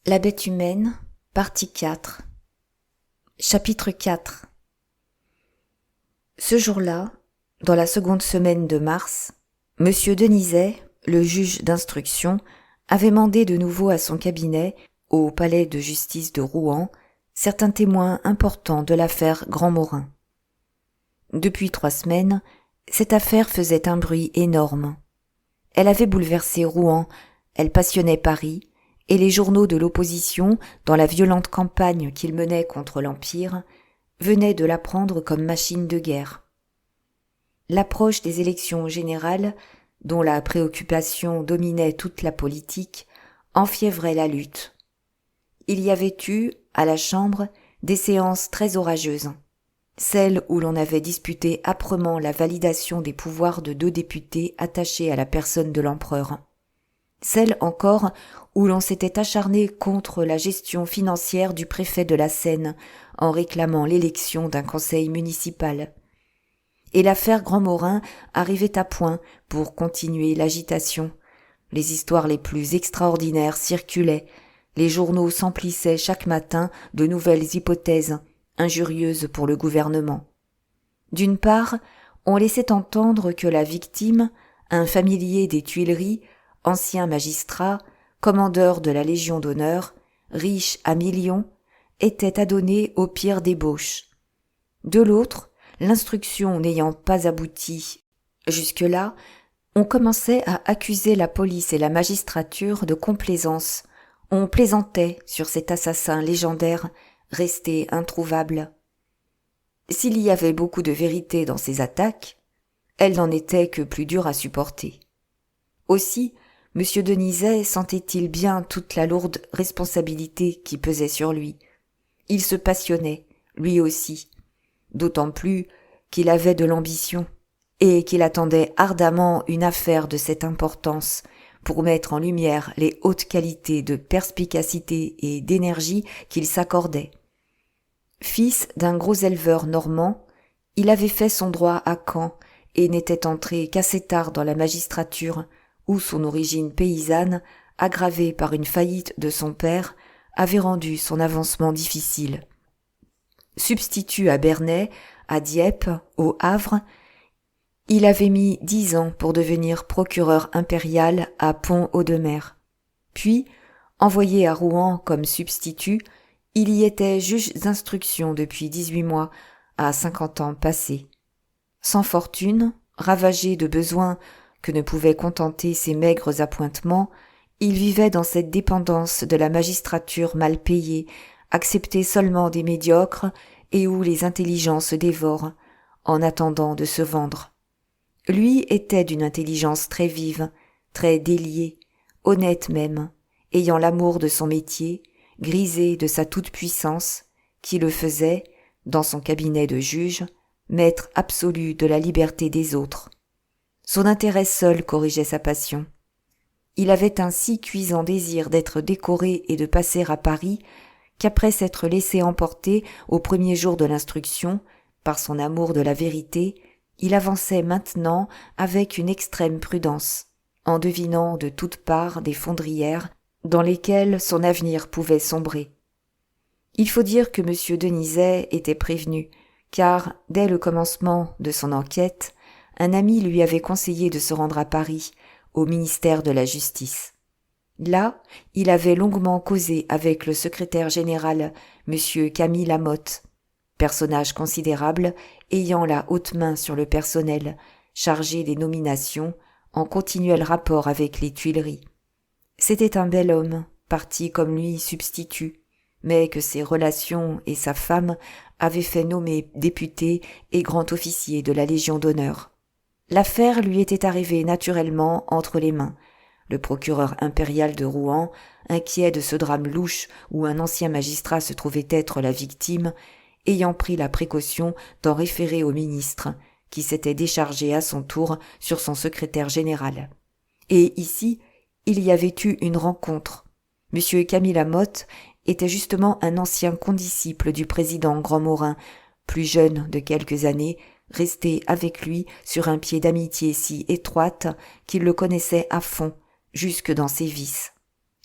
La bête humaine, partie 4. Chapitre 4. Ce jour-là, dans la seconde semaine de mars, Monsieur Denizet, le juge d'instruction, avait mandé de nouveau à son cabinet, au palais de justice de Rouen, certains témoins importants de l'affaire Grandmorin. Depuis 3 semaines, cette affaire faisait un bruit énorme. Elle avait bouleversé Rouen, elle passionnait Paris, et les journaux de l'opposition, dans la violente campagne qu'ils menaient contre l'Empire, venaient de la prendre comme machine de guerre. L'approche des élections générales, dont la préoccupation dominait toute la politique, enfiévrait la lutte. Il y avait eu, à la Chambre, des séances très orageuses. Celle où l'on avait disputé âprement la validation des pouvoirs de 2 députés attachés à la personne de l'empereur. Celle encore où l'on s'était acharné contre la gestion financière du préfet de la Seine en réclamant l'élection d'un conseil municipal. Et l'affaire Grandmorin arrivait à point pour continuer l'agitation. Les histoires les plus extraordinaires circulaient, les journaux s'emplissaient chaque matin de nouvelles hypothèses, injurieuses pour le gouvernement. D'une part, on laissait entendre que la victime, un familier des Tuileries, ancien magistrat, commandeur de la Légion d'honneur, riche à millions, était adonné aux pires débauches. De l'autre, l'instruction n'ayant pas abouti jusque-là, on commençait à accuser la police et la magistrature de complaisance. On plaisantait sur cet assassin légendaire resté introuvable. S'il y avait beaucoup de vérité dans ces attaques, elles n'en étaient que plus dures à supporter. Aussi, M. Denizet sentait-il bien toute la lourde responsabilité qui pesait sur lui. Il se passionnait, lui aussi, d'autant plus qu'il avait de l'ambition et qu'il attendait ardemment une affaire de cette importance pour mettre en lumière les hautes qualités de perspicacité et d'énergie qu'il s'accordait. Fils d'un gros éleveur normand, il avait fait son droit à Caen et n'était entré qu'assez tard dans la magistrature, où son origine paysanne, aggravée par une faillite de son père, avait rendu son avancement difficile. Substitut à Bernay, à Dieppe, au Havre, il avait mis 10 ans pour devenir procureur impérial à Pont-Audemer. Puis, envoyé à Rouen comme substitut, il y était juge d'instruction depuis 18 mois, à 50 ans passés. Sans fortune, ravagé de besoins que ne pouvaient contenter ses maigres appointements, il vivait dans cette dépendance de la magistrature mal payée, acceptée seulement des médiocres et où les intelligences se dévorent, en attendant de se vendre. Lui était d'une intelligence très vive, très déliée, honnête même, ayant l'amour de son métier, grisé de sa toute-puissance, qui le faisait, dans son cabinet de juge, maître absolu de la liberté des autres. Son intérêt seul corrigeait sa passion. Il avait un si cuisant désir d'être décoré et de passer à Paris qu'après s'être laissé emporter au premier jour de l'instruction, par son amour de la vérité, il avançait maintenant avec une extrême prudence, en devinant de toutes parts des fondrières dans lesquelles son avenir pouvait sombrer. Il faut dire que M. Denizet était prévenu, car, dès le commencement de son enquête, un ami lui avait conseillé de se rendre à Paris, au ministère de la Justice. Là, il avait longuement causé avec le secrétaire général, M. Camille Lamotte, personnage considérable, ayant la haute main sur le personnel, chargé des nominations, en continuel rapport avec les Tuileries. C'était un bel homme, parti comme lui substitut, mais que ses relations et sa femme avaient fait nommer député et grand officier de la Légion d'honneur. L'affaire lui était arrivée naturellement entre les mains. Le procureur impérial de Rouen, inquiet de ce drame louche où un ancien magistrat se trouvait être la victime, ayant pris la précaution d'en référer au ministre, qui s'était déchargé à son tour sur son secrétaire général. Et ici, il y avait eu une rencontre. M. Camille Lamotte était justement un ancien condisciple du président Grandmorin, plus jeune de quelques années, resté avec lui sur un pied d'amitié si étroite qu'il le connaissait à fond, jusque dans ses vices.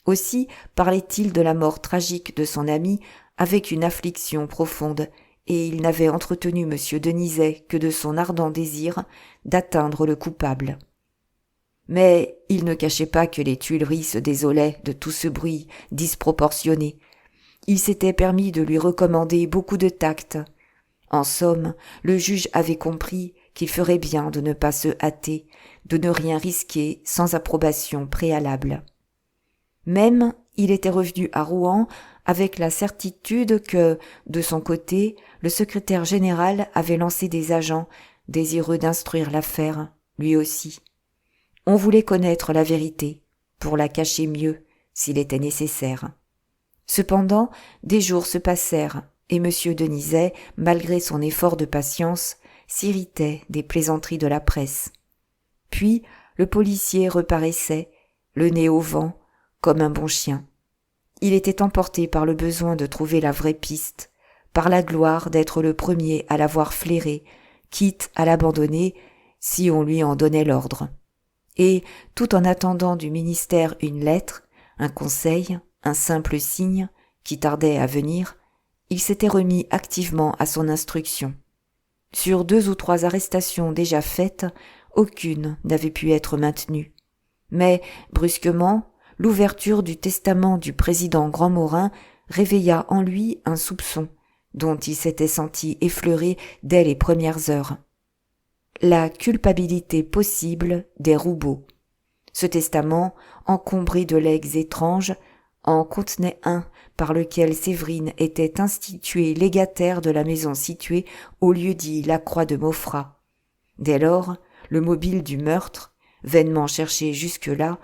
Aussi parlait-il de la mort tragique de son ami avec une affliction profonde, et il n'avait entretenu M. Denizet que de son ardent désir d'atteindre le coupable. Mais il ne cachait pas que les Tuileries se désolaient de tout ce bruit disproportionné. Il s'était permis de lui recommander beaucoup de tact. En somme, le juge avait compris qu'il ferait bien de ne pas se hâter, de ne rien risquer sans approbation préalable. Même, il était revenu à Rouen avec la certitude que, de son côté, le secrétaire général avait lancé des agents désireux d'instruire l'affaire, lui aussi. On voulait connaître la vérité, pour la cacher mieux, s'il était nécessaire. Cependant, des jours se passèrent, et M. Denizet, malgré son effort de patience, s'irritait des plaisanteries de la presse. Puis, le policier reparaissait, le nez au vent, comme un bon chien. Il était emporté par le besoin de trouver la vraie piste, par la gloire d'être le premier à l'avoir flairée, quitte à l'abandonner si on lui en donnait l'ordre. Et, tout en attendant du ministère une lettre, un conseil, un simple signe, qui tardait à venir, il s'était remis activement à son instruction. Sur 2 ou 3 arrestations déjà faites, aucune n'avait pu être maintenue. Mais, brusquement, l'ouverture du testament du président Grandmorin réveilla en lui un soupçon, dont il s'était senti effleuré dès les premières heures. La culpabilité possible des Roubaud. Ce testament, encombré de legs étranges, en contenait un par lequel Séverine était instituée légataire de la maison située au lieu-dit la Croix de Maufras. Dès lors, le mobile du meurtre, vainement cherché jusque-là,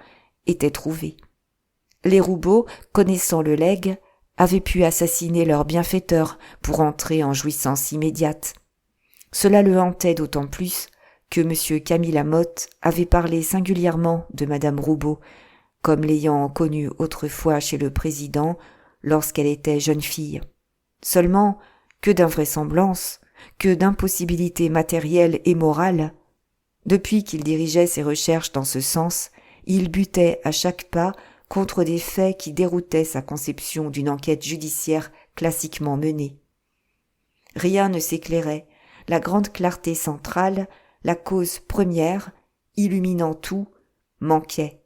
était trouvé. Les Roubaud, connaissant le legs, avaient pu assassiner leur bienfaiteur pour entrer en jouissance immédiate. Cela le hantait d'autant plus que M. Camille Lamotte avait parlé singulièrement de Madame Roubaud, comme l'ayant connue autrefois chez le président lorsqu'elle était jeune fille. Seulement, que d'invraisemblance, que d'impossibilités matérielles et morales. Depuis qu'il dirigeait ses recherches dans ce sens, il butait à chaque pas contre des faits qui déroutaient sa conception d'une enquête judiciaire classiquement menée. Rien ne s'éclairait, la grande clarté centrale, la cause première, illuminant tout, manquait.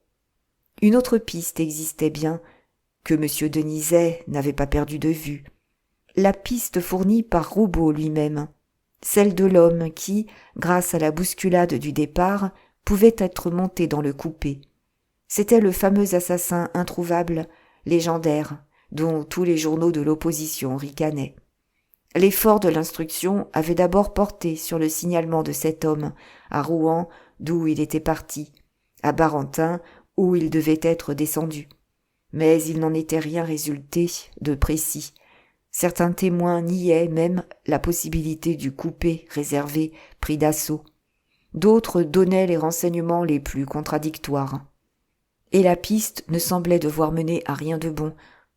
Une autre piste existait bien, que M. Denizet n'avait pas perdu de vue. La piste fournie par Roubaud lui-même, celle de l'homme qui, grâce à la bousculade du départ, pouvait être monté dans le coupé. C'était le fameux assassin introuvable, légendaire, dont tous les journaux de l'opposition ricanaient. L'effort de l'instruction avait d'abord porté sur le signalement de cet homme, à Rouen, d'où il était parti, à Barentin, où il devait être descendu. Mais il n'en était rien résulté de précis. Certains témoins niaient même la possibilité du coupé réservé pris d'assaut. D'autres donnaient les renseignements les plus contradictoires. Et la piste ne semblait devoir mener à rien de bon,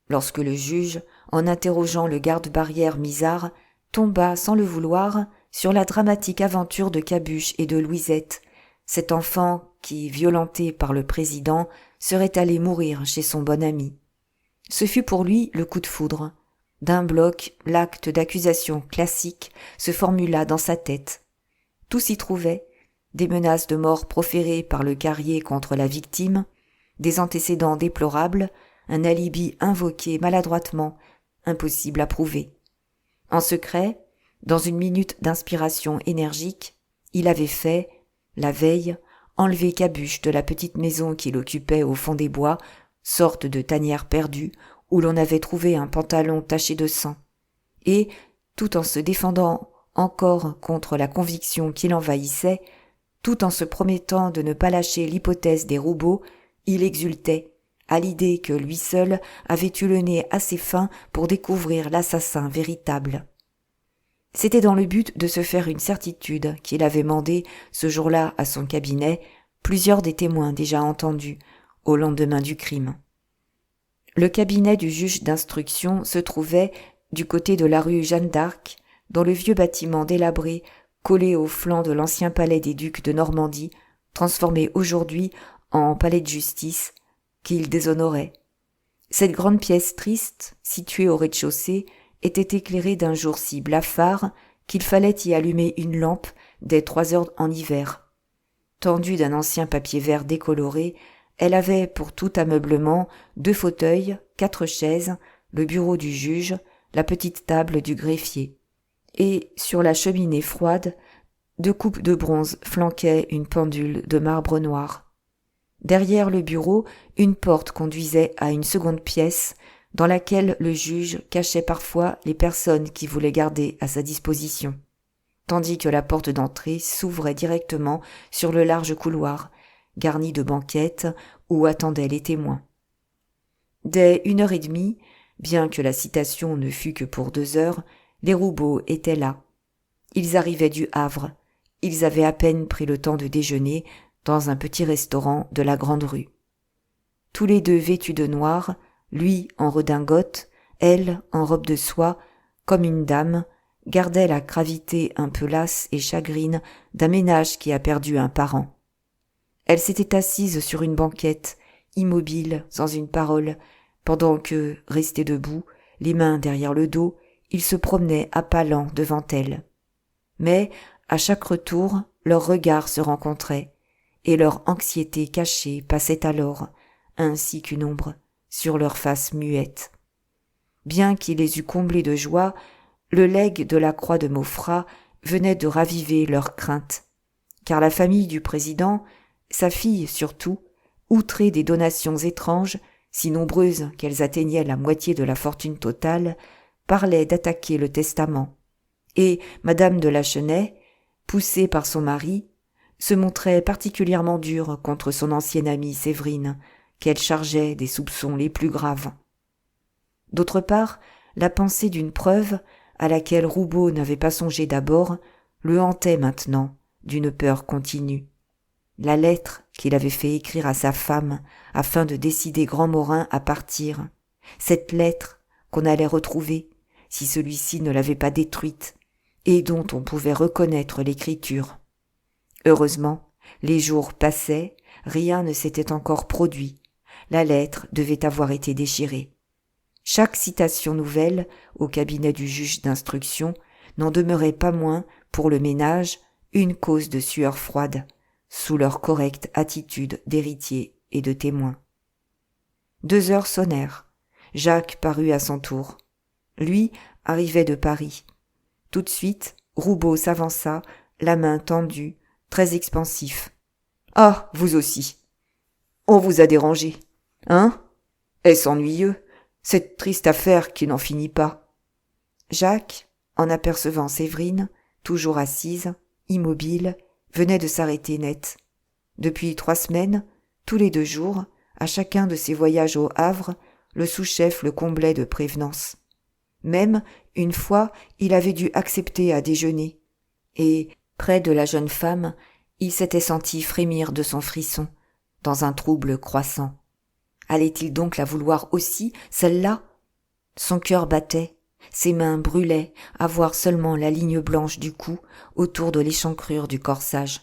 lorsque le juge, en interrogeant le garde-barrière Misard, tomba sans le vouloir sur la dramatique aventure de Cabuche et de Louisette, cet enfant qui, violenté par le président, serait allé mourir chez son bon ami. Ce fut pour lui le coup de foudre. D'un bloc, l'acte d'accusation classique se formula dans sa tête. Tout s'y trouvait, des menaces de mort proférées par le Carrier contre la victime, des antécédents déplorables, un alibi invoqué maladroitement, impossible à prouver. En secret, dans une minute d'inspiration énergique, il avait fait, la veille, enlever Cabuche de la petite maison qu'il occupait au fond des bois, sorte de tanière perdue, où l'on avait trouvé un pantalon taché de sang. Et, tout en se défendant encore contre la conviction qui l'envahissait, tout en se promettant de ne pas lâcher l'hypothèse des Roubaud, il exultait, à l'idée que lui seul avait eu le nez assez fin pour découvrir l'assassin véritable. C'était dans le but de se faire une certitude qu'il avait mandé, ce jour-là à son cabinet, plusieurs des témoins déjà entendus, au lendemain du crime. Le cabinet du juge d'instruction se trouvait du côté de la rue Jeanne d'Arc, dans le vieux bâtiment délabré, collé au flanc de l'ancien palais des ducs de Normandie, transformé aujourd'hui en palais de justice, qu'il déshonorait. Cette grande pièce triste, située au rez-de-chaussée, était éclairée d'un jour si blafard qu'il fallait y allumer une lampe dès 3 heures en hiver. Tendue d'un ancien papier vert décoloré, elle avait pour tout ameublement 2 fauteuils, 4 chaises, le bureau du juge, la petite table du greffier. Et, sur la cheminée froide, 2 coupes de bronze flanquaient une pendule de marbre noir. Derrière le bureau, une porte conduisait à une seconde pièce, dans laquelle le juge cachait parfois les personnes qui voulaient garder à sa disposition, tandis que la porte d'entrée s'ouvrait directement sur le large couloir, garni de banquettes où attendaient les témoins. Dès 1h30, bien que la citation ne fût que pour 2 heures, les Roubaud étaient là. Ils arrivaient du Havre. Ils avaient à peine pris le temps de déjeuner dans un petit restaurant de la grande rue. Tous les deux vêtus de noir, lui en redingote, elle en robe de soie, comme une dame, gardaient la gravité un peu lasse et chagrine d'un ménage qui a perdu un parent. Elle s'était assise sur une banquette, immobile, sans une parole, pendant que, resté debout, les mains derrière le dos, il se promenait à pas lents devant elle. Mais, à chaque retour, leurs regards se rencontraient, et leur anxiété cachée passait alors, ainsi qu'une ombre, sur leurs faces muettes. Bien qu'il les eût comblés de joie, le legs de la croix de Maufras venait de raviver leurs craintes, car la famille du président, sa fille surtout, outrée des donations étranges, si nombreuses qu'elles atteignaient la moitié de la fortune totale, parlait d'attaquer le testament, et madame de Lachenay, poussée par son mari, se montrait particulièrement dure contre son ancienne amie Séverine, qu'elle chargeait des soupçons les plus graves. D'autre part, la pensée d'une preuve, à laquelle Roubaud n'avait pas songé d'abord, le hantait maintenant, d'une peur continue. La lettre qu'il avait fait écrire à sa femme afin de décider Grandmorin à partir, cette lettre qu'on allait retrouver si celui-ci ne l'avait pas détruite et dont on pouvait reconnaître l'écriture. Heureusement, les jours passaient, rien ne s'était encore produit. La lettre devait avoir été déchirée. Chaque citation nouvelle au cabinet du juge d'instruction n'en demeurait pas moins, pour le ménage, une cause de sueur froide, sous leur correcte attitude d'héritier et de témoin. 2 heures sonnèrent. Jacques parut à son tour. Lui arrivait de Paris. Tout de suite, Roubaud s'avança, la main tendue, très expansif. « Ah, vous aussi. On vous a dérangé. Hein? Est-ce ennuyeux, cette triste affaire qui n'en finit pas ?» Jacques, en apercevant Séverine, toujours assise, immobile, venait de s'arrêter net. Depuis 3 semaines, tous les 2 jours, à chacun de ses voyages au Havre, le sous-chef le comblait de prévenances. Même, une fois, il avait dû accepter à déjeuner. Et, près de la jeune femme, il s'était senti frémir de son frisson, dans un trouble croissant. Allait-il donc la vouloir aussi, celle-là ? Son cœur battait, ses mains brûlaient à voir seulement la ligne blanche du cou autour de l'échancrure du corsage.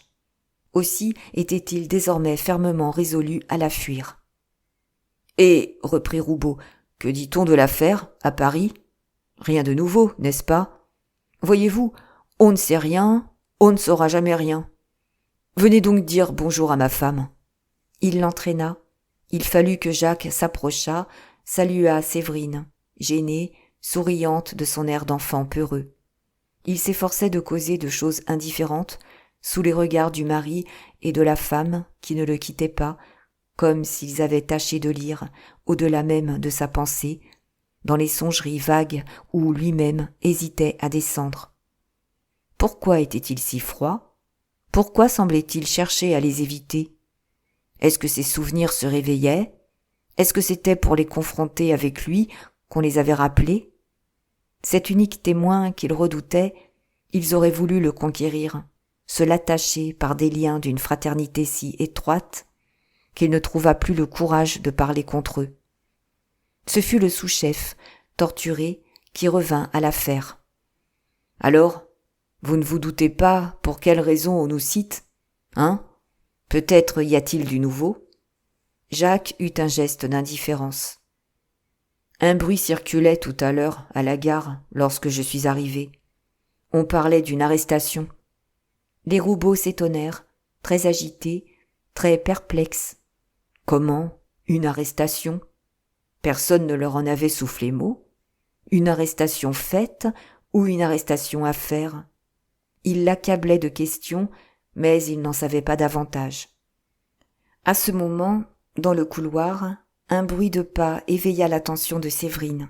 Aussi était-il désormais fermement résolu à la fuir. « Et, reprit Roubaud, que dit-on de l'affaire, à Paris ? Rien de nouveau, n'est-ce pas ? Voyez-vous, on ne sait rien, on ne saura jamais rien. Venez donc dire bonjour à ma femme. » Il l'entraîna. Il fallut que Jacques s'approchât, salua Séverine, gênée, souriante de son air d'enfant peureux. Il s'efforçait de causer de choses indifférentes, sous les regards du mari et de la femme qui ne le quittaient pas, comme s'ils avaient tâché de lire, au-delà même de sa pensée, dans les songeries vagues où lui-même hésitait à descendre. Pourquoi était-il si froid ? Pourquoi semblait-il chercher à les éviter ? Est-ce que ses souvenirs se réveillaient ? Est-ce que c'était pour les confronter avec lui qu'on les avait rappelés ? Cet unique témoin qu'il redoutait, ils auraient voulu le conquérir, se l'attacher par des liens d'une fraternité si étroite qu'il ne trouva plus le courage de parler contre eux. Ce fut le sous-chef, torturé, qui revint à l'affaire. « Alors, vous ne vous doutez pas pour quelle raison on nous cite, hein ? Peut-être y a-t-il du nouveau ?» Jacques eut un geste d'indifférence. Un bruit circulait tout à l'heure à la gare lorsque je suis arrivé. On parlait d'une arrestation. » Les Roubaud s'étonnèrent, très agités, très perplexes. Comment ? Une arrestation ? Personne ne leur en avait soufflé mot. Une arrestation faite ou une arrestation à faire ? Ils l'accablaient de questions, mais ils n'en savaient pas davantage. À ce moment, dans le couloir, un bruit de pas éveilla l'attention de Séverine.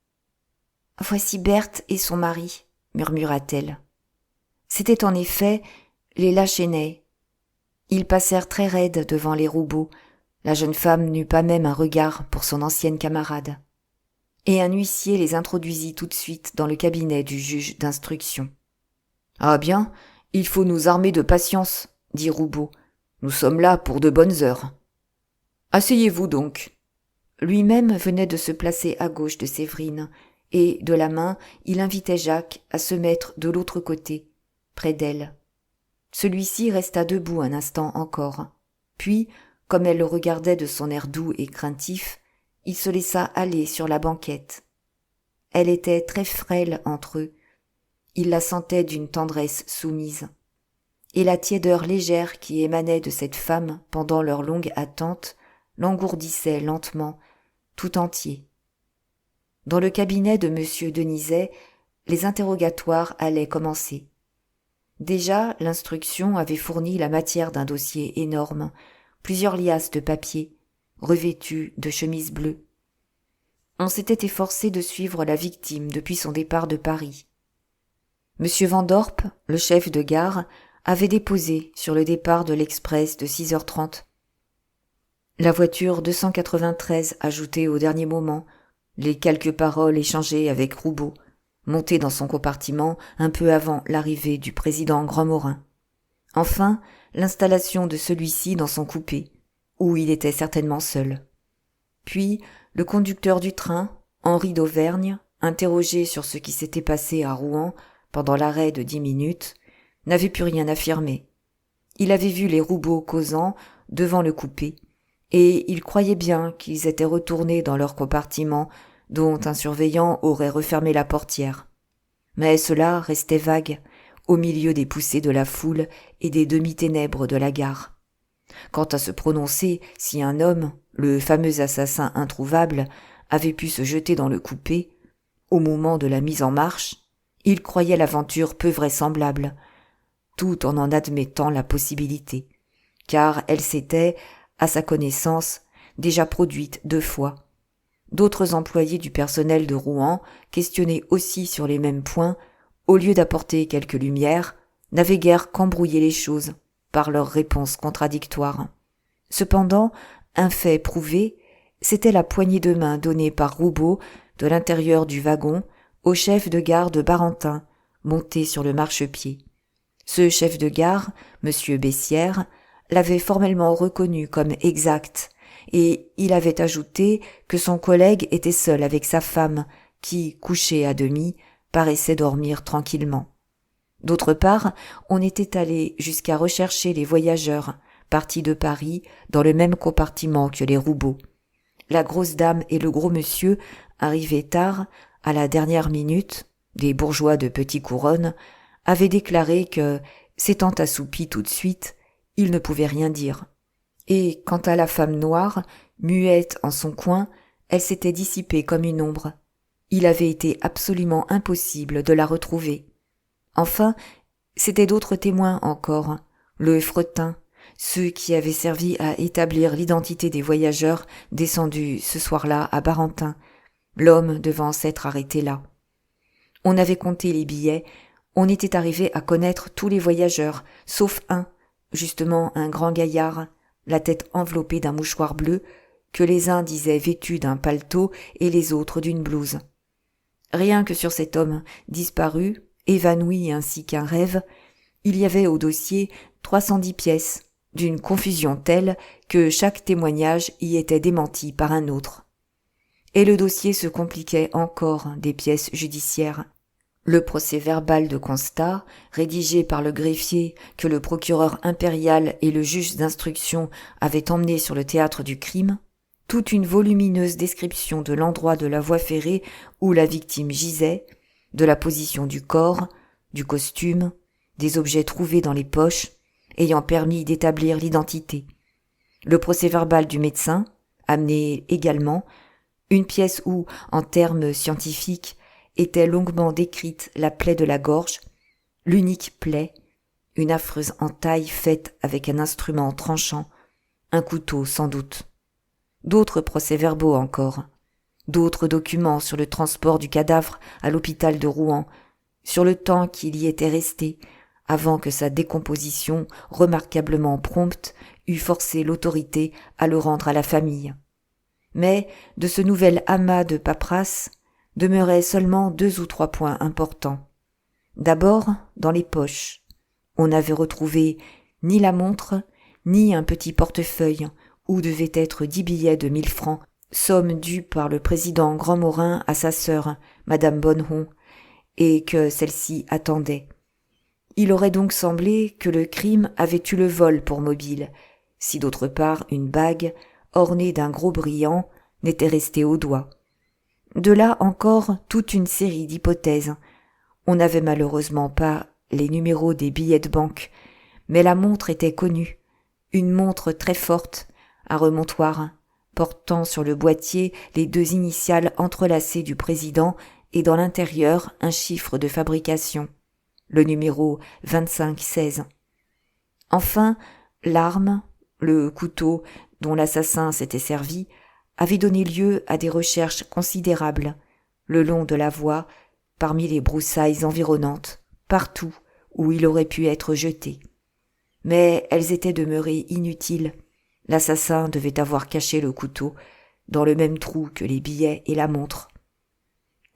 « Voici Berthe et son mari », murmura-t-elle. C'était en effet les Lachenay. Ils passèrent très raides devant les Roubaud. La jeune femme n'eut pas même un regard pour son ancienne camarade. Et un huissier les introduisit tout de suite dans le cabinet du juge d'instruction. « Ah bien, il faut nous armer de patience, » dit Roubaud. « Nous sommes là pour de bonnes heures. »« Asseyez-vous donc. » Lui-même venait de se placer à gauche de Séverine, et, de la main, il invitait Jacques à se mettre de l'autre côté, près d'elle. Celui-ci resta debout un instant encore. Puis, comme elle le regardait de son air doux et craintif, il se laissa aller sur la banquette. Elle était très frêle entre eux. Il la sentait d'une tendresse soumise. Et la tiédeur légère qui émanait de cette femme pendant leur longue attente l'engourdissait lentement, tout entier. Dans le cabinet de M. Denizet, les interrogatoires allaient commencer. Déjà, l'instruction avait fourni la matière d'un dossier énorme, plusieurs liasses de papier, revêtues de chemises bleues. On s'était efforcé de suivre la victime depuis son départ de Paris. M. Vandorp, le chef de gare, avait déposé sur le départ de l'express de 6h30. La voiture 293 ajoutée au dernier moment, les quelques paroles échangées avec Roubaud, monté dans son compartiment un peu avant l'arrivée du président Grandmorin. Enfin, l'installation de celui-ci dans son coupé, où il était certainement seul. Puis, le conducteur du train, Henri d'Auvergne, interrogé sur ce qui s'était passé à Rouen pendant l'arrêt de 10 minutes, n'avait plus rien affirmé. Il avait vu les Roubaud causant devant le coupé, et il croyait bien qu'ils étaient retournés dans leur compartiment dont un surveillant aurait refermé la portière. Mais cela restait vague, au milieu des poussées de la foule et des demi-ténèbres de la gare. Quant à se prononcer si un homme, le fameux assassin introuvable, avait pu se jeter dans le coupé, au moment de la mise en marche, il croyait l'aventure peu vraisemblable, tout en admettant la possibilité, car elle s'était, à sa connaissance, déjà produite 2 fois. D'autres employés du personnel de Rouen, questionnés aussi sur les mêmes points, au lieu d'apporter quelque lumière, n'avaient guère qu'embrouillé les choses par leurs réponses contradictoires. Cependant, un fait prouvé, c'était la poignée de main donnée par Roubaud de l'intérieur du wagon au chef de gare de Barentin, monté sur le marchepied. Ce chef de gare, M. Bessières, l'avait formellement reconnu comme exact, et il avait ajouté que son collègue était seul avec sa femme, qui, couchée à demi, paraissait dormir tranquillement. D'autre part, on était allé jusqu'à rechercher les voyageurs, partis de Paris, dans le même compartiment que les Roubaud. La grosse dame et le gros monsieur, arrivés tard, à la dernière minute, des bourgeois de petite couronne, avaient déclaré que, s'étant assoupis tout de suite, ils ne pouvaient rien dire. Et quant à la femme noire, muette en son coin, elle s'était dissipée comme une ombre. Il avait été absolument impossible de la retrouver. Enfin, c'étaient d'autres témoins encore, le fretin, ceux qui avaient servi à établir l'identité des voyageurs descendus ce soir-là à Barentin, l'homme devant s'être arrêté là. On avait compté les billets, on était arrivé à connaître tous les voyageurs, sauf un, justement un grand gaillard, la tête enveloppée d'un mouchoir bleu, que les uns disaient vêtu d'un paletot et les autres d'une blouse. Rien que sur cet homme, disparu, évanoui ainsi qu'un rêve, il y avait au dossier 310 pièces, d'une confusion telle que chaque témoignage y était démenti par un autre. Et le dossier se compliquait encore des pièces judiciaires. Le procès-verbal de constat, rédigé par le greffier que le procureur impérial et le juge d'instruction avaient emmené sur le théâtre du crime, toute une volumineuse description de l'endroit de la voie ferrée où la victime gisait, de la position du corps, du costume, des objets trouvés dans les poches, ayant permis d'établir l'identité. Le procès-verbal du médecin, amené également, une pièce où, en termes scientifiques, était longuement décrite la plaie de la gorge, l'unique plaie, une affreuse entaille faite avec un instrument tranchant, un couteau sans doute. D'autres procès-verbaux encore, d'autres documents sur le transport du cadavre à l'hôpital de Rouen, sur le temps qu'il y était resté, avant que sa décomposition remarquablement prompte eût forcé l'autorité à le rendre à la famille. Mais de ce nouvel amas de paperasse demeuraient seulement 2 ou 3 points importants. D'abord, dans les poches, on n'avait retrouvé ni la montre, ni un petit portefeuille où devaient être 10 billets de 1000 francs, somme due par le président Grandmorin à sa sœur, Madame Bonnehon, et que celle-ci attendait. Il aurait donc semblé que le crime avait eu le vol pour mobile, si d'autre part une bague, ornée d'un gros brillant, n'était restée au doigt. De là encore toute une série d'hypothèses. On n'avait malheureusement pas les numéros des billets de banque, mais la montre était connue, une montre très forte, à remontoir, portant sur le boîtier les 2 initiales entrelacées du président et dans l'intérieur un chiffre de fabrication, le numéro 2516. Enfin, l'arme, le couteau dont l'assassin s'était servi, avait donné lieu à des recherches considérables, le long de la voie, parmi les broussailles environnantes, partout où il aurait pu être jeté. Mais elles étaient demeurées inutiles. L'assassin devait avoir caché le couteau dans le même trou que les billets et la montre.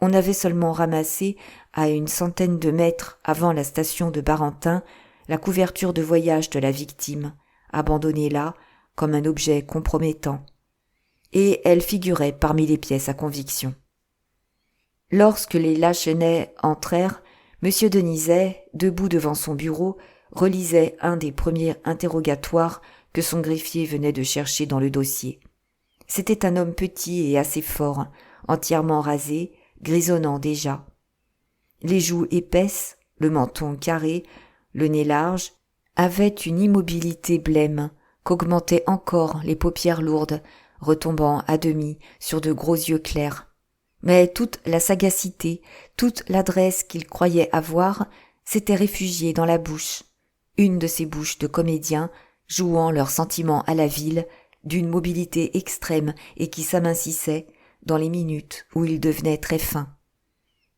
On avait seulement ramassé, à une centaine de mètres avant la station de Barentin, la couverture de voyage de la victime, abandonnée là comme un objet compromettant. Et elle figurait parmi les pièces à conviction. Lorsque les Lachenay entrèrent, M. Denizet, debout devant son bureau, relisait un des premiers interrogatoires que son greffier venait de chercher dans le dossier. C'était un homme petit et assez fort, entièrement rasé, grisonnant déjà. Les joues épaisses, le menton carré, le nez large, avaient une immobilité blême qu'augmentaient encore les paupières lourdes, retombant à demi sur de gros yeux clairs. Mais toute la sagacité, toute l'adresse qu'il croyait avoir s'était réfugiée dans la bouche, une de ces bouches de comédiens jouant leurs sentiments à la ville, d'une mobilité extrême et qui s'amincissait dans les minutes où il devenait très fin.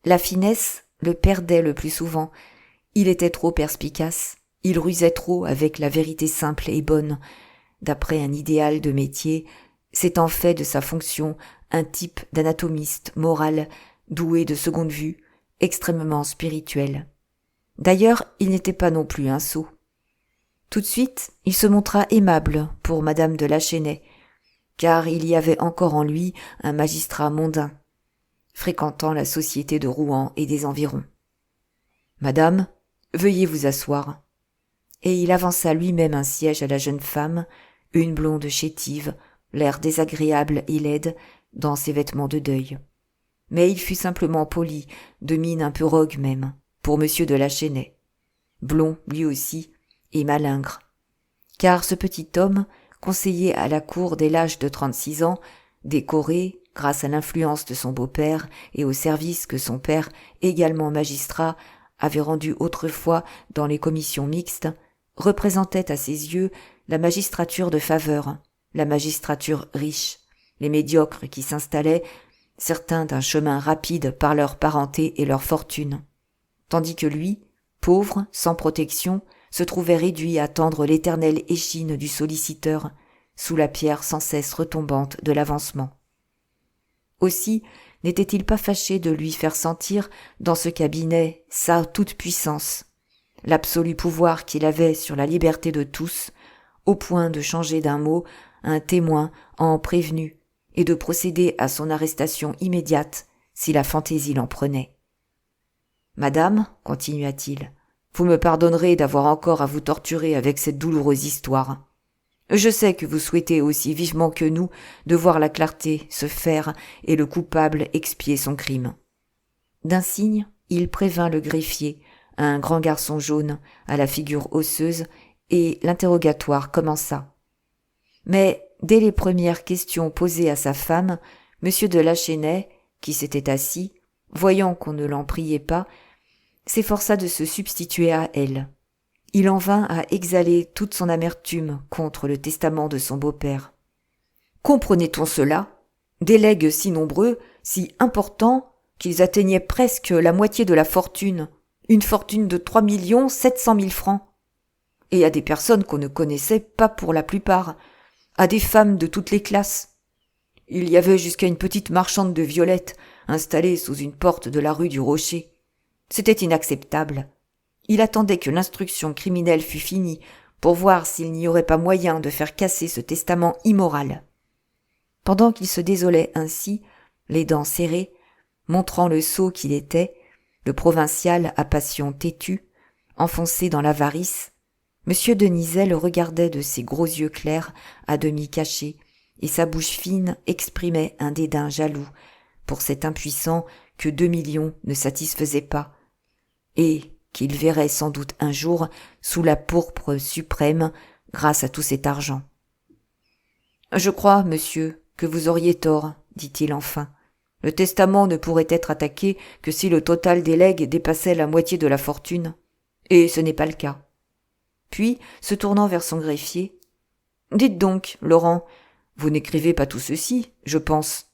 La finesse le perdait le plus souvent, il était trop perspicace, il rusait trop avec la vérité simple et bonne. D'après un idéal de métier, s'étant fait de sa fonction un type d'anatomiste moral, doué de seconde vue, extrêmement spirituel. D'ailleurs, il n'était pas non plus un sot. Tout de suite, il se montra aimable pour madame de Lachenay, car il y avait encore en lui un magistrat mondain, fréquentant la société de Rouen et des environs. « Madame, veuillez vous asseoir. » Et il avança lui-même un siège à la jeune femme, une blonde chétive, l'air désagréable et laide, dans ses vêtements de deuil. Mais il fut simplement poli, de mine un peu rogue même, pour monsieur de Lachenay. Blond, lui aussi, et malingre. Car ce petit homme, conseiller à la cour dès l'âge de 36 ans, décoré, grâce à l'influence de son beau-père et au service que son père, également magistrat, avait rendu autrefois dans les commissions mixtes, représentait à ses yeux la magistrature de faveur, la magistrature riche, les médiocres qui s'installaient, certains d'un chemin rapide par leur parenté et leur fortune, tandis que lui, pauvre, sans protection, se trouvait réduit à tendre l'éternelle échine du solliciteur, sous la pierre sans cesse retombante de l'avancement. Aussi n'était-il pas fâché de lui faire sentir dans ce cabinet sa toute-puissance, l'absolu pouvoir qu'il avait sur la liberté de tous, au point de changer d'un mot un témoin en prévenu et de procéder à son arrestation immédiate si la fantaisie l'en prenait. « Madame, continua-t-il, vous me pardonnerez d'avoir encore à vous torturer avec cette douloureuse histoire. Je sais que vous souhaitez aussi vivement que nous de voir la clarté se faire et le coupable expier son crime. » D'un signe, il prévint le greffier, un grand garçon jaune, à la figure osseuse, et l'interrogatoire commença. Mais, dès les premières questions posées à sa femme, M. de Lachenay, qui s'était assis, voyant qu'on ne l'en priait pas, s'efforça de se substituer à elle. Il en vint à exhaler toute son amertume contre le testament de son beau-père. Comprenait-on cela? Des legs si nombreux, si importants, qu'ils atteignaient presque la moitié de la fortune, une fortune de 3 700 000 francs. Et à des personnes qu'on ne connaissait pas pour la plupart, à des femmes de toutes les classes. Il y avait jusqu'à une petite marchande de violettes, installée sous une porte de la rue du Rocher. C'était inacceptable. Il attendait que l'instruction criminelle fût finie pour voir s'il n'y aurait pas moyen de faire casser ce testament immoral. Pendant qu'il se désolait ainsi, les dents serrées, montrant le sot qu'il était, le provincial à passion têtue, enfoncé dans l'avarice, M. Denizet le regardait de ses gros yeux clairs à demi cachés, et sa bouche fine exprimait un dédain jaloux pour cet impuissant que 2 millions ne satisfaisaient pas, et qu'il verrait sans doute un jour sous la pourpre suprême grâce à tout cet argent. « Je crois, monsieur, que vous auriez tort, dit-il enfin. Le testament ne pourrait être attaqué que si le total des legs dépassait la moitié de la fortune, et ce n'est pas le cas. » Puis, se tournant vers son greffier, « Dites donc, Laurent, vous n'écrivez pas tout ceci, je pense. »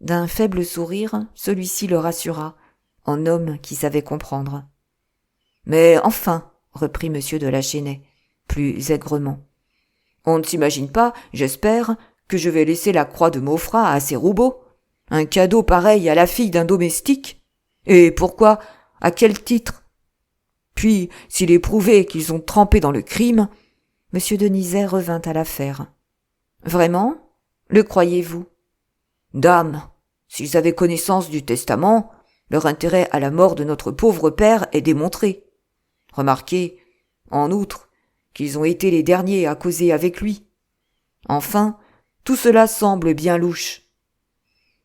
D'un faible sourire, celui-ci le rassura, en homme qui savait comprendre. « Mais enfin, reprit M. de Lachenay, plus aigrement, on ne s'imagine pas, j'espère, que je vais laisser la croix de Maufras à ces roubeaux. Un cadeau pareil à la fille d'un domestique. Et pourquoi? À quel titre? Puis, s'il est prouvé qu'ils ont trempé dans le crime... » M. Denizet revint à l'affaire. « Vraiment? Le croyez-vous? »« Dame, s'ils avaient connaissance du testament, leur intérêt à la mort de notre pauvre père est démontré. Remarquez, en outre, qu'ils ont été les derniers à causer avec lui. Enfin, tout cela semble bien louche. »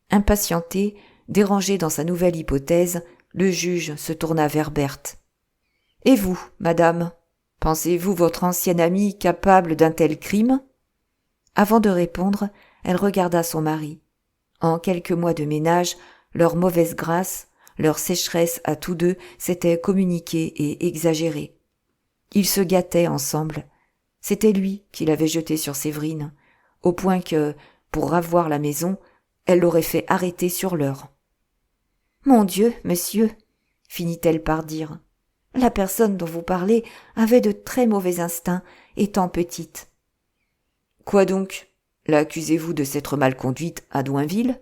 Impatienté, dérangé dans sa nouvelle hypothèse, le juge se tourna vers Berthe. « Et vous, madame, pensez-vous votre ancienne amie capable d'un tel crime ?» Avant de répondre, elle regarda son mari. En quelques mois de ménage, leur mauvaise grâce, leur sécheresse à tous deux s'étaient communiquées et exagérées. Ils se gâtaient ensemble. C'était lui qui l'avait jetée sur Séverine, au point que, pour ravoir la maison, elle l'aurait fait arrêter sur l'heure. « Mon Dieu, monsieur, finit-elle par dire, la personne dont vous parlez avait de très mauvais instincts, étant petite. »« Quoi donc? L'accusez-vous de s'être mal conduite à Douinville ?»«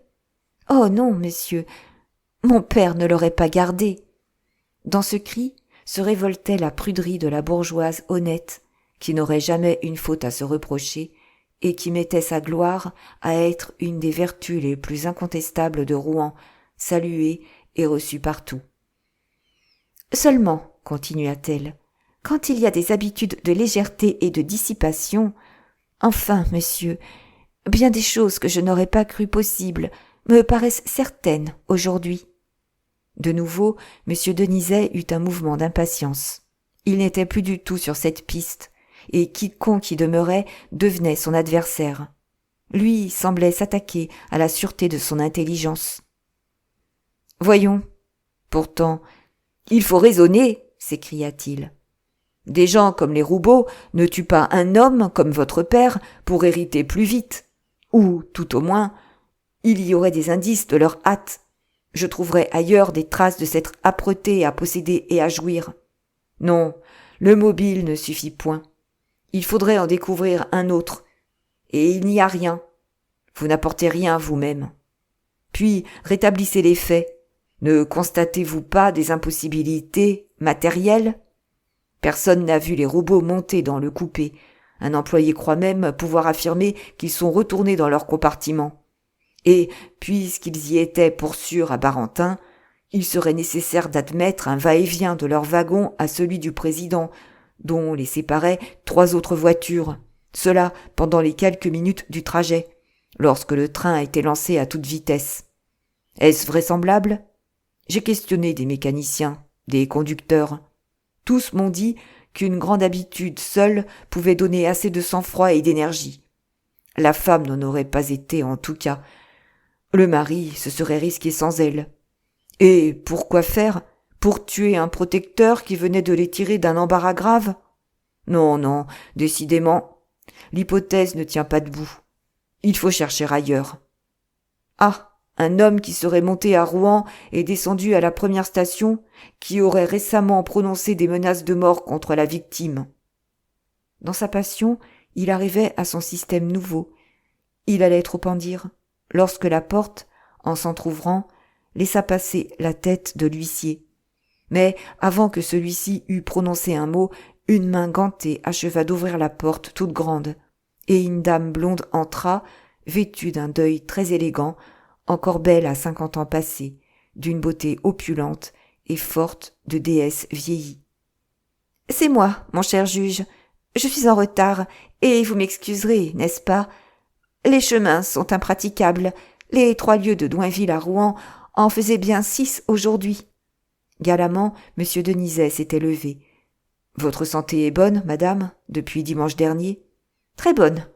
Oh non, monsieur, mon père ne l'aurait pas gardée. » Dans ce cri se révoltait la pruderie de la bourgeoise honnête, qui n'aurait jamais une faute à se reprocher, et qui mettait sa gloire à être une des vertus les plus incontestables de Rouen, saluée et reçue partout. « Seulement, continua-t-elle, quand il y a des habitudes de légèreté et de dissipation, enfin, monsieur, bien des choses que je n'aurais pas cru possibles me paraissent certaines aujourd'hui. » De nouveau, M. Denizet eut un mouvement d'impatience. Il n'était plus du tout sur cette piste, et quiconque y demeurait devenait son adversaire. Lui semblait s'attaquer à la sûreté de son intelligence. « Voyons, pourtant, il faut raisonner, s'écria-t-il. Des gens comme les Roubaud ne tuent pas un homme comme votre père pour hériter plus vite, ou, tout au moins, il y aurait des indices de leur hâte. Je trouverais ailleurs des traces de cette âpreté à posséder et à jouir. Non, le mobile ne suffit point. Il faudrait en découvrir un autre, et il n'y a rien. Vous n'apportez rien vous-même. Puis rétablissez les faits. Ne constatez-vous pas des impossibilités matérielles? Personne n'a vu les Roubaud monter dans le coupé. Un employé croit même pouvoir affirmer qu'ils sont retournés dans leur compartiment. Et, puisqu'ils y étaient pour sûr à Barentin, il serait nécessaire d'admettre un va-et-vient de leur wagon à celui du président, dont les séparaient 3 autres voitures, Cela pendant les quelques minutes du trajet, lorsque le train a été lancé à toute vitesse. Est-ce vraisemblable ? J'ai questionné des mécaniciens, des conducteurs. Tous m'ont dit qu'une grande habitude seule pouvait donner assez de sang-froid et d'énergie. La femme n'en aurait pas été en tout cas. Le mari se serait risqué sans elle. Et pourquoi faire ? Pour tuer un protecteur qui venait de les tirer d'un embarras grave ? Non, non, décidément, l'hypothèse ne tient pas debout. Il faut chercher ailleurs. Ah, un homme qui serait monté à Rouen et descendu à la première station, qui aurait récemment prononcé des menaces de mort contre la victime. Dans sa passion, il arrivait à son système nouveau. Il allait trop en dire, lorsque la porte, en s'entr'ouvrant, laissa passer la tête de l'huissier. Mais avant que celui-ci eût prononcé un mot, une main gantée acheva d'ouvrir la porte toute grande, et une dame blonde entra, vêtue d'un deuil très élégant, encore belle à 50 ans passés, d'une beauté opulente et forte de déesse vieillie. « C'est moi, mon cher juge. Je suis en retard, et vous m'excuserez, n'est-ce pas ? Les chemins sont impraticables. Les 3 lieues de Douinville à Rouen en faisaient bien 6 aujourd'hui. » Galamment, M. Denizet s'était levé. « Votre santé est bonne, madame, depuis dimanche dernier ? » ?»« Très bonne.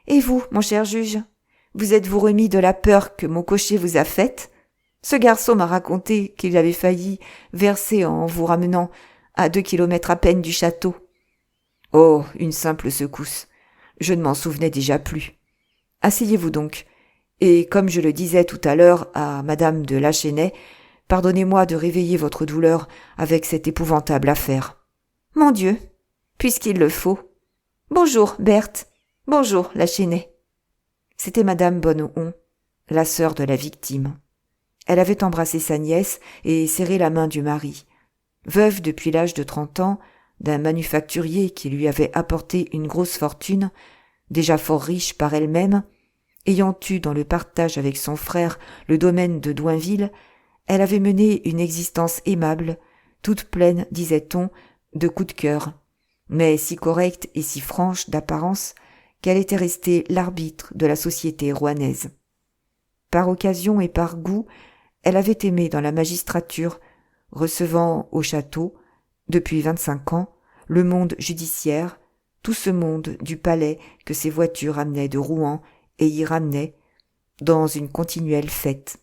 Et vous, mon cher juge ? Vous êtes-vous remis de la peur que mon cocher vous a faite ? Ce garçon m'a raconté qu'il avait failli verser en vous ramenant à 2 kilomètres à peine du château. »« Oh, une simple secousse. Je ne m'en souvenais déjà plus. Asseyez-vous donc. Et comme je le disais tout à l'heure à madame de Lachenay, pardonnez-moi de réveiller votre douleur avec cette épouvantable affaire. »« Mon Dieu, puisqu'il le faut. Bonjour, Berthe. Bonjour, Lachenay. » C'était madame Bonneton, la sœur de la victime. Elle avait embrassé sa nièce et serré la main du mari. Veuve depuis l'âge de 30 ans, d'un manufacturier qui lui avait apporté une grosse fortune, déjà fort riche par elle-même, ayant eu dans le partage avec son frère le domaine de Douinville, elle avait mené une existence aimable, toute pleine, disait-on, de coups de cœur, mais si correcte et si franche d'apparence qu'elle était restée l'arbitre de la société rouennaise. Par occasion et par goût, elle avait aimé dans la magistrature, recevant au château, depuis 25 ans, le monde judiciaire, tout ce monde du palais que ses voitures amenaient de Rouen et y ramenaient, dans une continuelle fête.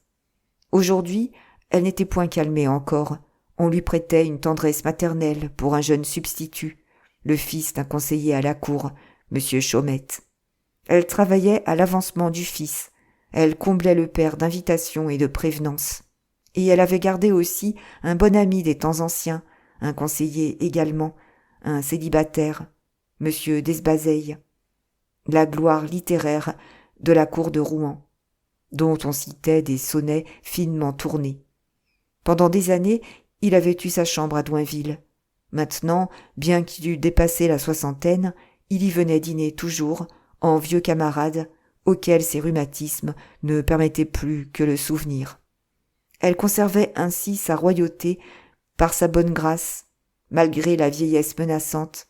Aujourd'hui, elle n'était point calmée encore. On lui prêtait une tendresse maternelle pour un jeune substitut, le fils d'un conseiller à la cour, M. Chaumette. Elle travaillait à l'avancement du fils, elle comblait le père d'invitations et de prévenances. Et elle avait gardé aussi un bon ami des temps anciens, un conseiller également, un célibataire, M. Desbazeilles, la gloire littéraire de la cour de Rouen, dont on citait des sonnets finement tournés. Pendant des années, il avait eu sa chambre à Douinville. Maintenant, bien qu'il eût dépassé la 60aine, il y venait dîner toujours, en vieux camarade, auquel ses rhumatismes ne permettaient plus que le souvenir. Elle conservait ainsi sa royauté par sa bonne grâce, malgré la vieillesse menaçante,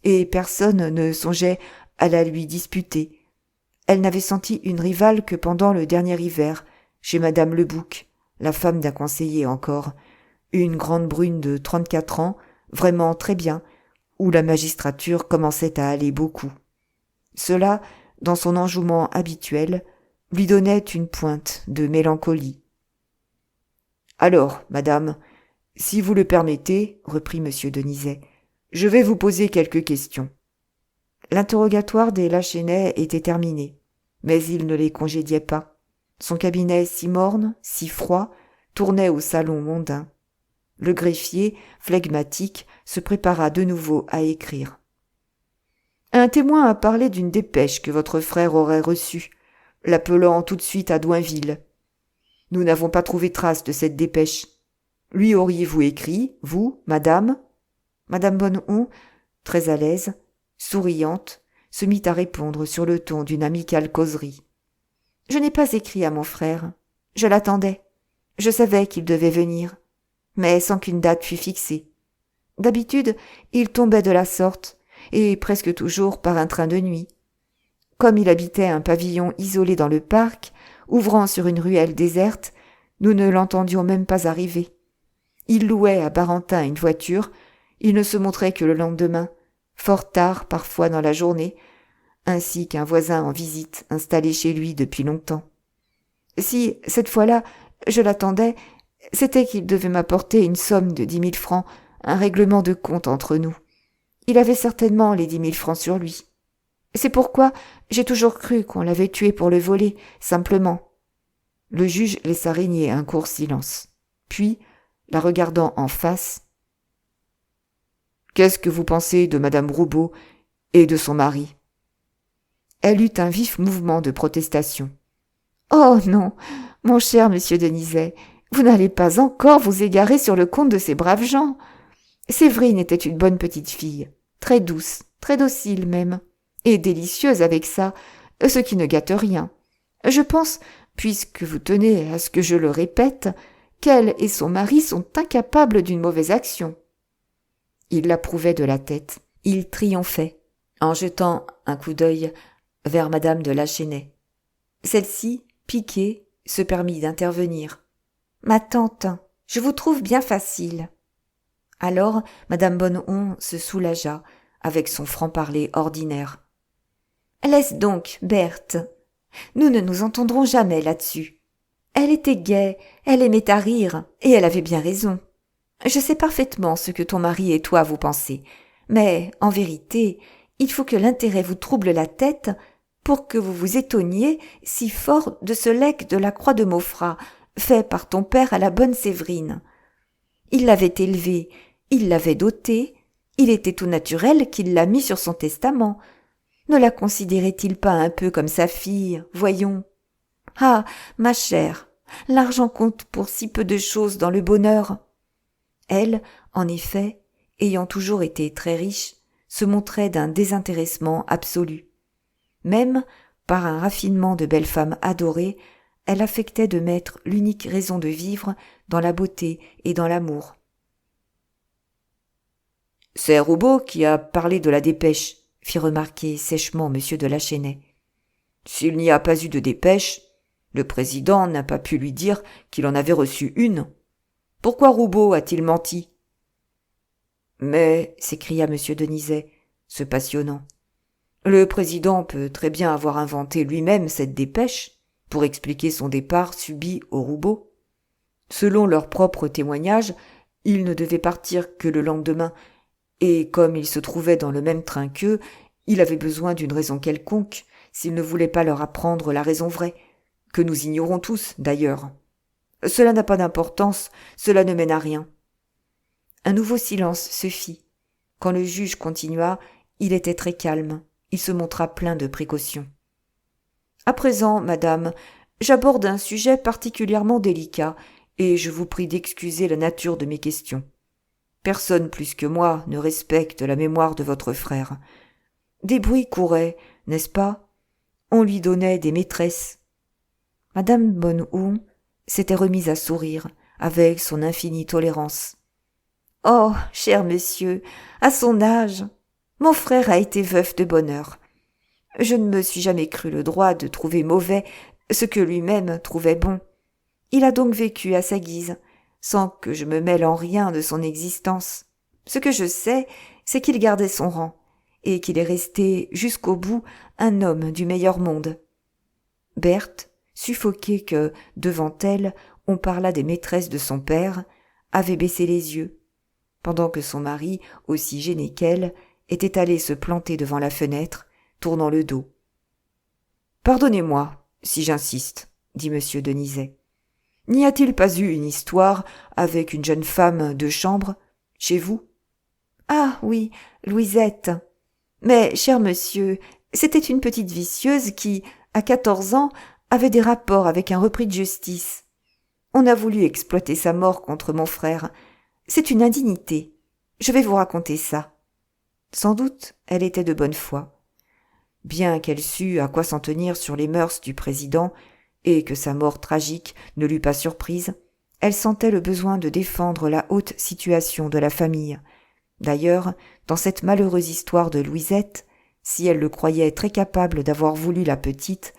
et personne ne songeait à la lui disputer. Elle n'avait senti une rivale que pendant le dernier hiver, chez madame Lebouc, la femme d'un conseiller encore, une grande brune de 34 ans, vraiment très bien, où la magistrature commençait à aller beaucoup. Cela, dans son enjouement habituel, lui donnait une pointe de mélancolie. « Alors, madame, si vous le permettez, reprit M. Denizet, je vais vous poser quelques questions. » L'interrogatoire des Lachenay était terminé, mais il ne les congédiait pas. Son cabinet si morne, si froid, tournait au salon mondain. Le greffier, flegmatique, se prépara de nouveau à écrire. Un témoin a parlé d'une dépêche que votre frère aurait reçue, l'appelant tout de suite à Douinville. Nous n'avons pas trouvé trace de cette dépêche. Lui auriez-vous écrit, vous, madame ? Madame Bonneton, très à l'aise, souriante, se mit à répondre sur le ton d'une amicale causerie. Je n'ai pas écrit à mon frère. Je l'attendais. Je savais qu'il devait venir, mais sans qu'une date fût fixée. D'habitude, il tombait de la sorte, et presque toujours par un train de nuit. comme il habitait un pavillon isolé dans le parc, ouvrant sur une ruelle déserte, nous ne l'entendions même pas arriver. Il louait à Barentin une voiture, il ne se montrait que le lendemain, fort tard parfois dans la journée, ainsi qu'un voisin en visite installé chez lui depuis longtemps. Si, cette fois-là, je l'attendais, c'était qu'il devait m'apporter une somme de 10 000 francs, un règlement de compte entre nous. Il avait certainement les 10 000 francs sur lui. C'est pourquoi j'ai toujours cru qu'on l'avait tué pour le voler, simplement. Le juge laissa régner un court silence. Puis, la regardant en face, « Qu'est-ce que vous pensez de madame Roubaud et de son mari ?» Elle eut un vif mouvement de protestation. « Oh non, mon cher monsieur Denizet, vous n'allez pas encore vous égarer sur le compte de ces braves gens. Séverine était une bonne petite fille, très douce, très docile même, et délicieuse avec ça, ce qui ne gâte rien. Je pense, puisque vous tenez à ce que je le répète, qu'elle et son mari sont incapables d'une mauvaise action. » Il l'approuvait de la tête. Il triomphait, en jetant un coup d'œil vers madame de Lachenay. Celle-ci, piquée, se permit d'intervenir. « Ma tante, je vous trouve bien facile. » Alors madame Bonneton se soulagea avec son franc-parler ordinaire. « Laisse donc, Berthe. Nous ne nous entendrons jamais là-dessus. Elle était gaie, elle aimait à rire, et elle avait bien raison. Je sais parfaitement ce que ton mari et toi vous pensez, mais, en vérité, il faut que l'intérêt vous trouble la tête pour que vous vous étonniez si fort de ce legs de la croix de Maufras, fait par ton père à la bonne Séverine. Il l'avait élevée, il l'avait dotée, il était tout naturel qu'il l'a mis sur son testament. Ne la considérait-il pas un peu comme sa fille, voyons? Ah, ma chère, l'argent compte pour si peu de choses dans le bonheur. » Elle, en effet, ayant toujours été très riche, se montrait d'un désintéressement absolu. Même, par un raffinement de belle femme adorée, elle affectait de mettre l'unique raison de vivre dans la beauté et dans l'amour. « C'est Roubaud qui a parlé de la dépêche, » fit remarquer sèchement M. de Lachenay. « S'il n'y a pas eu de dépêche, le président n'a pas pu lui dire qu'il en avait reçu une. Pourquoi Roubaud a-t-il menti ?»« Mais, s'écria M. Denizet, se passionnant, le président peut très bien avoir inventé lui-même cette dépêche pour expliquer son départ subit au Roubaud. Selon leur propre témoignage, il ne devait partir que le lendemain, et comme il se trouvait dans le même train qu'eux, il avait besoin d'une raison quelconque, s'il ne voulait pas leur apprendre la raison vraie, que nous ignorons tous d'ailleurs. Cela n'a pas d'importance, cela ne mène à rien. » Un nouveau silence se fit. Quand le juge continua, il était très calme, il se montra plein de précautions. « À présent, madame, j'aborde un sujet particulièrement délicat, et je vous prie d'excuser la nature de mes questions. Personne plus que moi ne respecte la mémoire de votre frère. Des bruits couraient, n'est-ce pas? On lui donnait des maîtresses. » Madame Bonneton s'était remise à sourire avec son infinie tolérance. « Oh, cher monsieur, à son âge, mon frère a été veuf de bonne heure. Je ne me suis jamais cru le droit de trouver mauvais ce que lui-même trouvait bon. Il a donc vécu à sa guise, sans que je me mêle en rien de son existence. Ce que je sais, c'est qu'il gardait son rang, et qu'il est resté jusqu'au bout un homme du meilleur monde. » Berthe, suffoquée que, devant elle, on parlât des maîtresses de son père, avait baissé les yeux, pendant que son mari, aussi gêné qu'elle, était allé se planter devant la fenêtre, tournant le dos. « Pardonnez-moi, si j'insiste, » dit M. Denizet. « N'y a-t-il pas eu une histoire avec une jeune femme de chambre, chez vous ?»« Ah oui, Louisette. Mais, cher monsieur, c'était une petite vicieuse qui, à 14 ans, avait des rapports avec un repris de justice. On a voulu exploiter sa mort contre mon frère. C'est une indignité. Je vais vous raconter ça. » Sans doute, elle était de bonne foi. Bien qu'elle sût à quoi s'en tenir sur les mœurs du président, et que sa mort tragique ne l'eût pas surprise, elle sentait le besoin de défendre la haute situation de la famille. D'ailleurs, dans cette malheureuse histoire de Louisette, Si elle le croyait très capable d'avoir voulu la petite,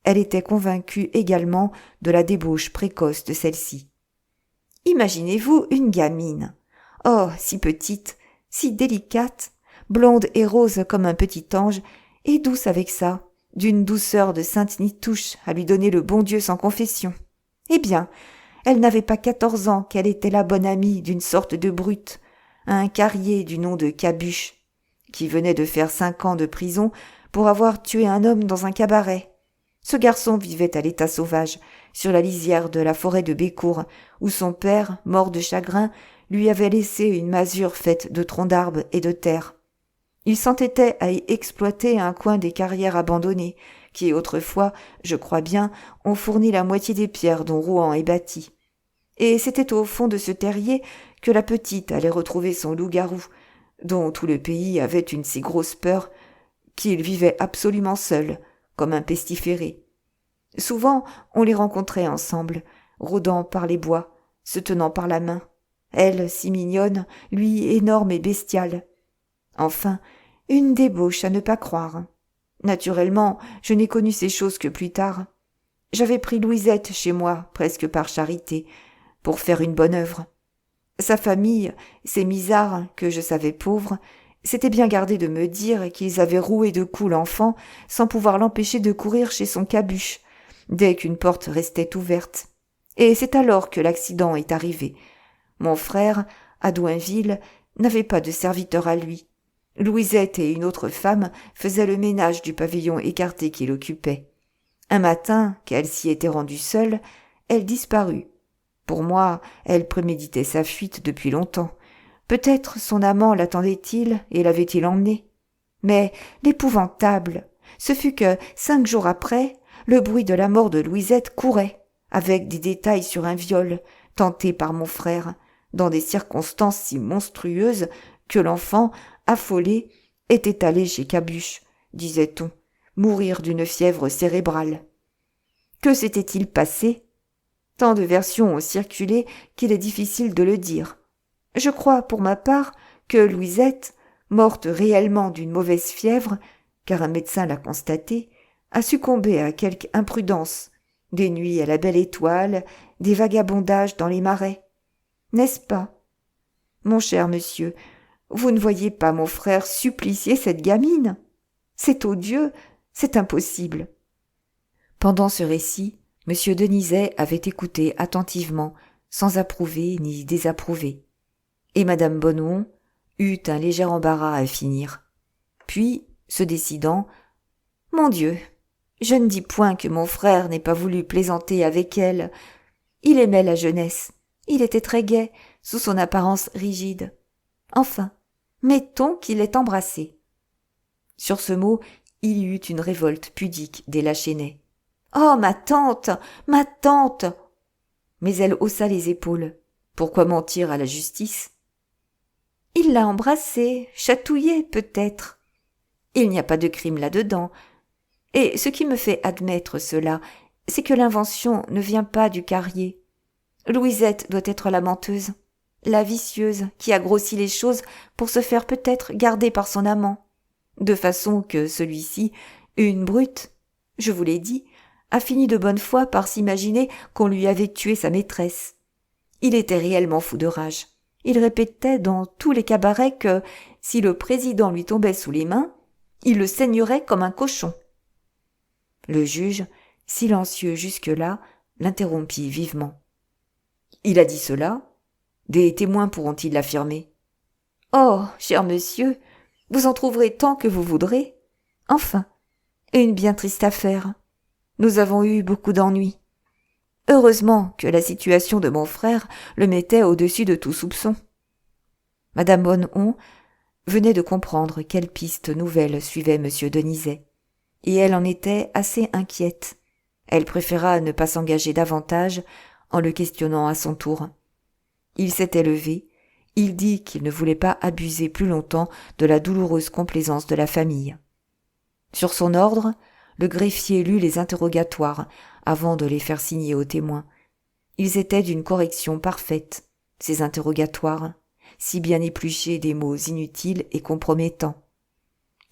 elle était convaincue également de la débauche précoce de celle-ci. Imaginez-vous une gamine. Oh, si petite, si délicate, blonde et rose comme un petit ange, et douce avec ça, d'une douceur de sainte Nitouche à lui donner le bon Dieu sans confession. Eh bien, elle n'avait pas 14 ans qu'elle était la bonne amie d'une sorte de brute, un carrier du nom de Cabuche, qui venait de faire 5 ans de prison pour avoir tué un homme dans un cabaret. Ce garçon vivait à l'état sauvage, sur la lisière de la forêt de Bécourt, où son père, mort de chagrin, lui avait laissé une masure faite de troncs d'arbres et de terre. Il s'entêtait à y exploiter un coin des carrières abandonnées, qui autrefois, je crois bien, ont fourni la moitié des pierres dont Rouen est bâti. Et c'était au fond de ce terrier que la petite allait retrouver son loup-garou, dont tout le pays avait une si grosse peur qu'il vivait absolument seul, comme un pestiféré. Souvent, on les rencontrait ensemble, rôdant par les bois, se tenant par la main, elle si mignonne, lui énorme et bestial. Enfin, une débauche à ne pas croire. Naturellement, je n'ai connu ces choses que plus tard. J'avais pris Louisette chez moi, presque par charité, pour faire une bonne œuvre. Sa famille, ces misards, que je savais pauvres, s'étaient bien gardés de me dire qu'ils avaient roué de coups l'enfant sans pouvoir l'empêcher de courir chez son Cabuche, dès qu'une porte restait ouverte. Et c'est alors que l'accident est arrivé. Mon frère, à Douinville, n'avait pas de serviteur à lui. Louisette et une autre femme faisaient le ménage du pavillon écarté qu'il occupait. Un matin, qu'elle s'y était rendue seule, elle disparut. Pour moi, elle préméditait sa fuite depuis longtemps. Peut-être son amant l'attendait-il et l'avait-il emmenée. Mais l'épouvantable, ce fut que, 5 jours après, le bruit de la mort de Louisette courait, avec des détails sur un viol, tenté par mon frère, dans des circonstances si monstrueuses que l'enfant, affolé, était allé chez Cabuche, disait-on, mourir d'une fièvre cérébrale. Que s'était-il passé ? Tant de versions ont circulé qu'il est difficile de le dire. Je crois, pour ma part, que Louisette, morte réellement d'une mauvaise fièvre, car un médecin l'a constaté, a succombé à quelque imprudence, des nuits à la belle étoile, des vagabondages dans les marais. N'est-ce pas ? Mon cher monsieur, vous ne voyez pas mon frère supplicier cette gamine ? C'est odieux, c'est impossible. Pendant ce récit, M. Denizet avait écouté attentivement, sans approuver ni désapprouver. Et Madame Bonneton eut un léger embarras à finir. Puis, se décidant, « Mon Dieu, je ne dis point que mon frère n'ait pas voulu plaisanter avec elle. Il aimait la jeunesse, il était très gai, sous son apparence rigide. Enfin, mettons qu'il l'ait embrassée. » Sur ce mot, il y eut une révolte pudique des Lachenay. « Oh, ma tante, ma tante !» Mais elle haussa les épaules. Pourquoi mentir à la justice ? « Il l'a embrassée, chatouillée peut-être. Il n'y a pas de crime là-dedans. Et ce qui me fait admettre cela, c'est que l'invention ne vient pas du carrier. Louisette doit être la menteuse, la vicieuse qui a grossi les choses pour se faire peut-être garder par son amant, de façon que celui-ci, une brute, je vous l'ai dit, a fini de bonne foi par s'imaginer qu'on lui avait tué sa maîtresse. Il était réellement fou de rage. Il répétait dans tous les cabarets que, si le président lui tombait sous les mains, il le saignerait comme un cochon. Le juge, silencieux jusque-là, l'interrompit vivement. « Il a dit cela ? Des témoins pourront-ils l'affirmer ? » « Oh, cher monsieur, vous en trouverez tant que vous voudrez. Enfin, une bien triste affaire. Nous avons eu beaucoup d'ennuis. Heureusement que la situation de mon frère le mettait au-dessus de tout soupçon. » Madame Bonneton venait de comprendre quelle piste nouvelle suivait M. Denizet, et elle en était assez inquiète. Elle préféra ne pas s'engager davantage en le questionnant à son tour. Il s'était levé, il dit qu'il ne voulait pas abuser plus longtemps de la douloureuse complaisance de la famille. Sur son ordre, le greffier lut les interrogatoires avant de les faire signer aux témoins. Ils étaient d'une correction parfaite, ces interrogatoires, si bien épluchés des mots inutiles et compromettants.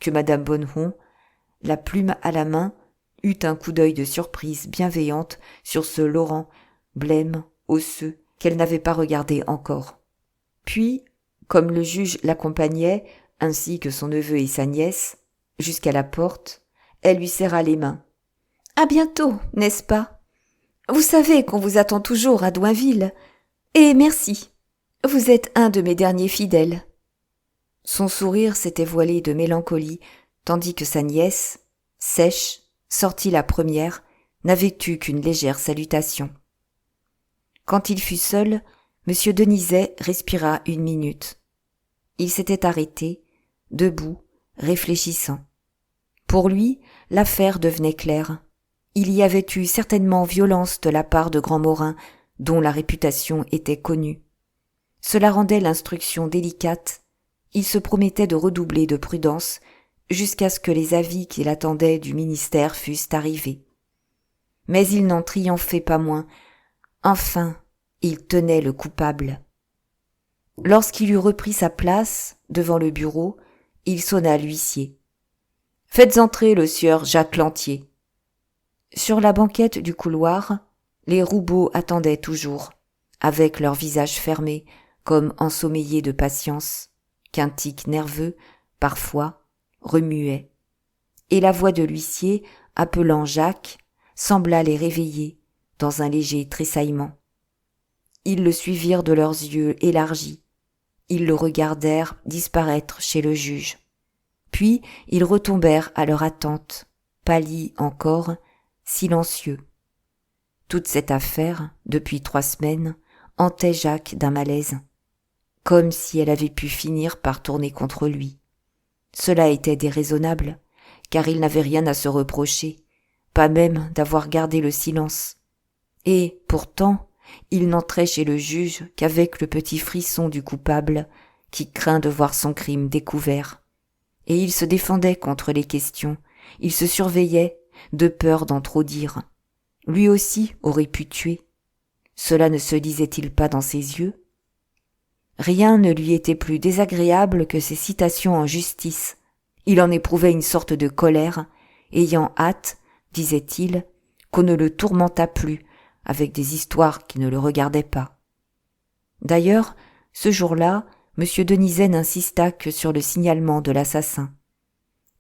que madame Bonneton, la plume à la main, eut un coup d'œil de surprise bienveillante sur ce Laurent, blême, osseux, qu'elle n'avait pas regardé encore. Puis, comme le juge l'accompagnait, ainsi que son neveu et sa nièce, jusqu'à la porte, elle lui serra les mains. « À bientôt, n'est-ce pas ? Vous savez qu'on vous attend toujours à Doinville. Et merci. Vous êtes un de mes derniers fidèles. » Son sourire s'était voilé de mélancolie, tandis que sa nièce, sèche, sortie la première, n'avait eu qu'une légère salutation. Quand il fut seul, M. Denizet respira 1 minute. Il s'était arrêté, debout, réfléchissant. Pour lui, l'affaire devenait claire. Il y avait eu certainement violence de la part de Grandmorin, dont la réputation était connue. Cela rendait l'instruction délicate. Il se promettait de redoubler de prudence jusqu'à ce que les avis qu'il attendait du ministère fussent arrivés. Mais il n'en triomphait pas moins. Enfin, il tenait le coupable. Lorsqu'il eut repris sa place, devant le bureau, il sonna l'huissier. « Faites entrer le sieur Jacques Lantier. » Sur la banquette du couloir, les Roubaud attendaient toujours, avec leurs visages fermés, comme ensommeillés de patience, qu'un tic nerveux, parfois, remuait. Et la voix de l'huissier, appelant Jacques, sembla les réveiller, dans un léger tressaillement. Ils le suivirent de leurs yeux élargis. Ils le regardèrent disparaître chez le juge. Puis ils retombèrent à leur attente, pâlis encore, silencieux. Toute cette affaire, depuis 3 semaines, hantait Jacques d'un malaise, comme si elle avait pu finir par tourner contre lui. Cela était déraisonnable, car il n'avait rien à se reprocher, pas même d'avoir gardé le silence. Et, pourtant, il n'entrait chez le juge qu'avec le petit frisson du coupable qui craint de voir son crime découvert. Et il se défendait contre les questions, il se surveillait, de peur d'en trop dire. Lui aussi aurait pu tuer. Cela ne se lisait-il pas dans ses yeux ? Rien ne lui était plus désagréable que ces citations en justice. Il en éprouvait une sorte de colère, ayant hâte, disait-il, qu'on ne le tourmentât plus, avec des histoires qui ne le regardaient pas. D'ailleurs, ce jour-là, M. Denizet n'insista que sur le signalement de l'assassin.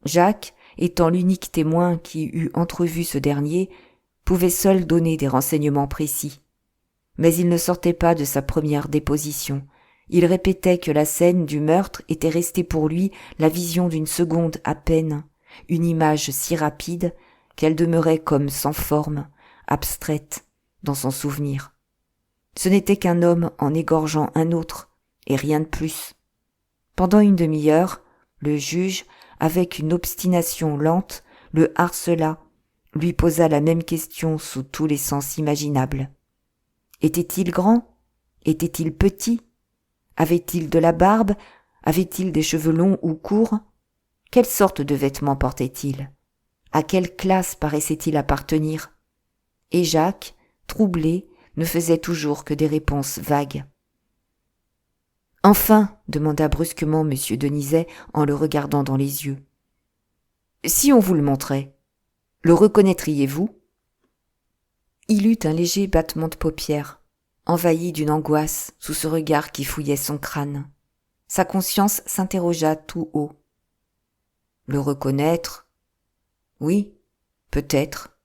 Jacques, étant l'unique témoin qui eût entrevu ce dernier, pouvait seul donner des renseignements précis. Mais il ne sortait pas de sa première déposition. Il répétait que la scène du meurtre était restée pour lui la vision d'une seconde à peine, une image si rapide qu'elle demeurait comme sans forme, abstraite, dans son souvenir. Ce n'était qu'un homme en égorgeant un autre, et rien de plus. Pendant 1 demi-heure, le juge, avec une obstination lente, le harcela, lui posa la même question sous tous les sens imaginables. Était-il grand ? Était-il petit ? Avait-il de la barbe ? Avait-il des cheveux longs ou courts ? Quelle sorte de vêtements portait-il ? À quelle classe paraissait-il appartenir ? Et Jacques, troublé, ne faisait toujours que des réponses vagues. « Enfin, demanda brusquement M. Denizet en le regardant dans les yeux. Si on vous le montrait, le reconnaîtriez-vous ? Il eut un léger battement de paupières, envahi d'une angoisse sous ce regard qui fouillait son crâne. Sa conscience s'interrogea tout haut. Le reconnaître ? Oui, peut-être.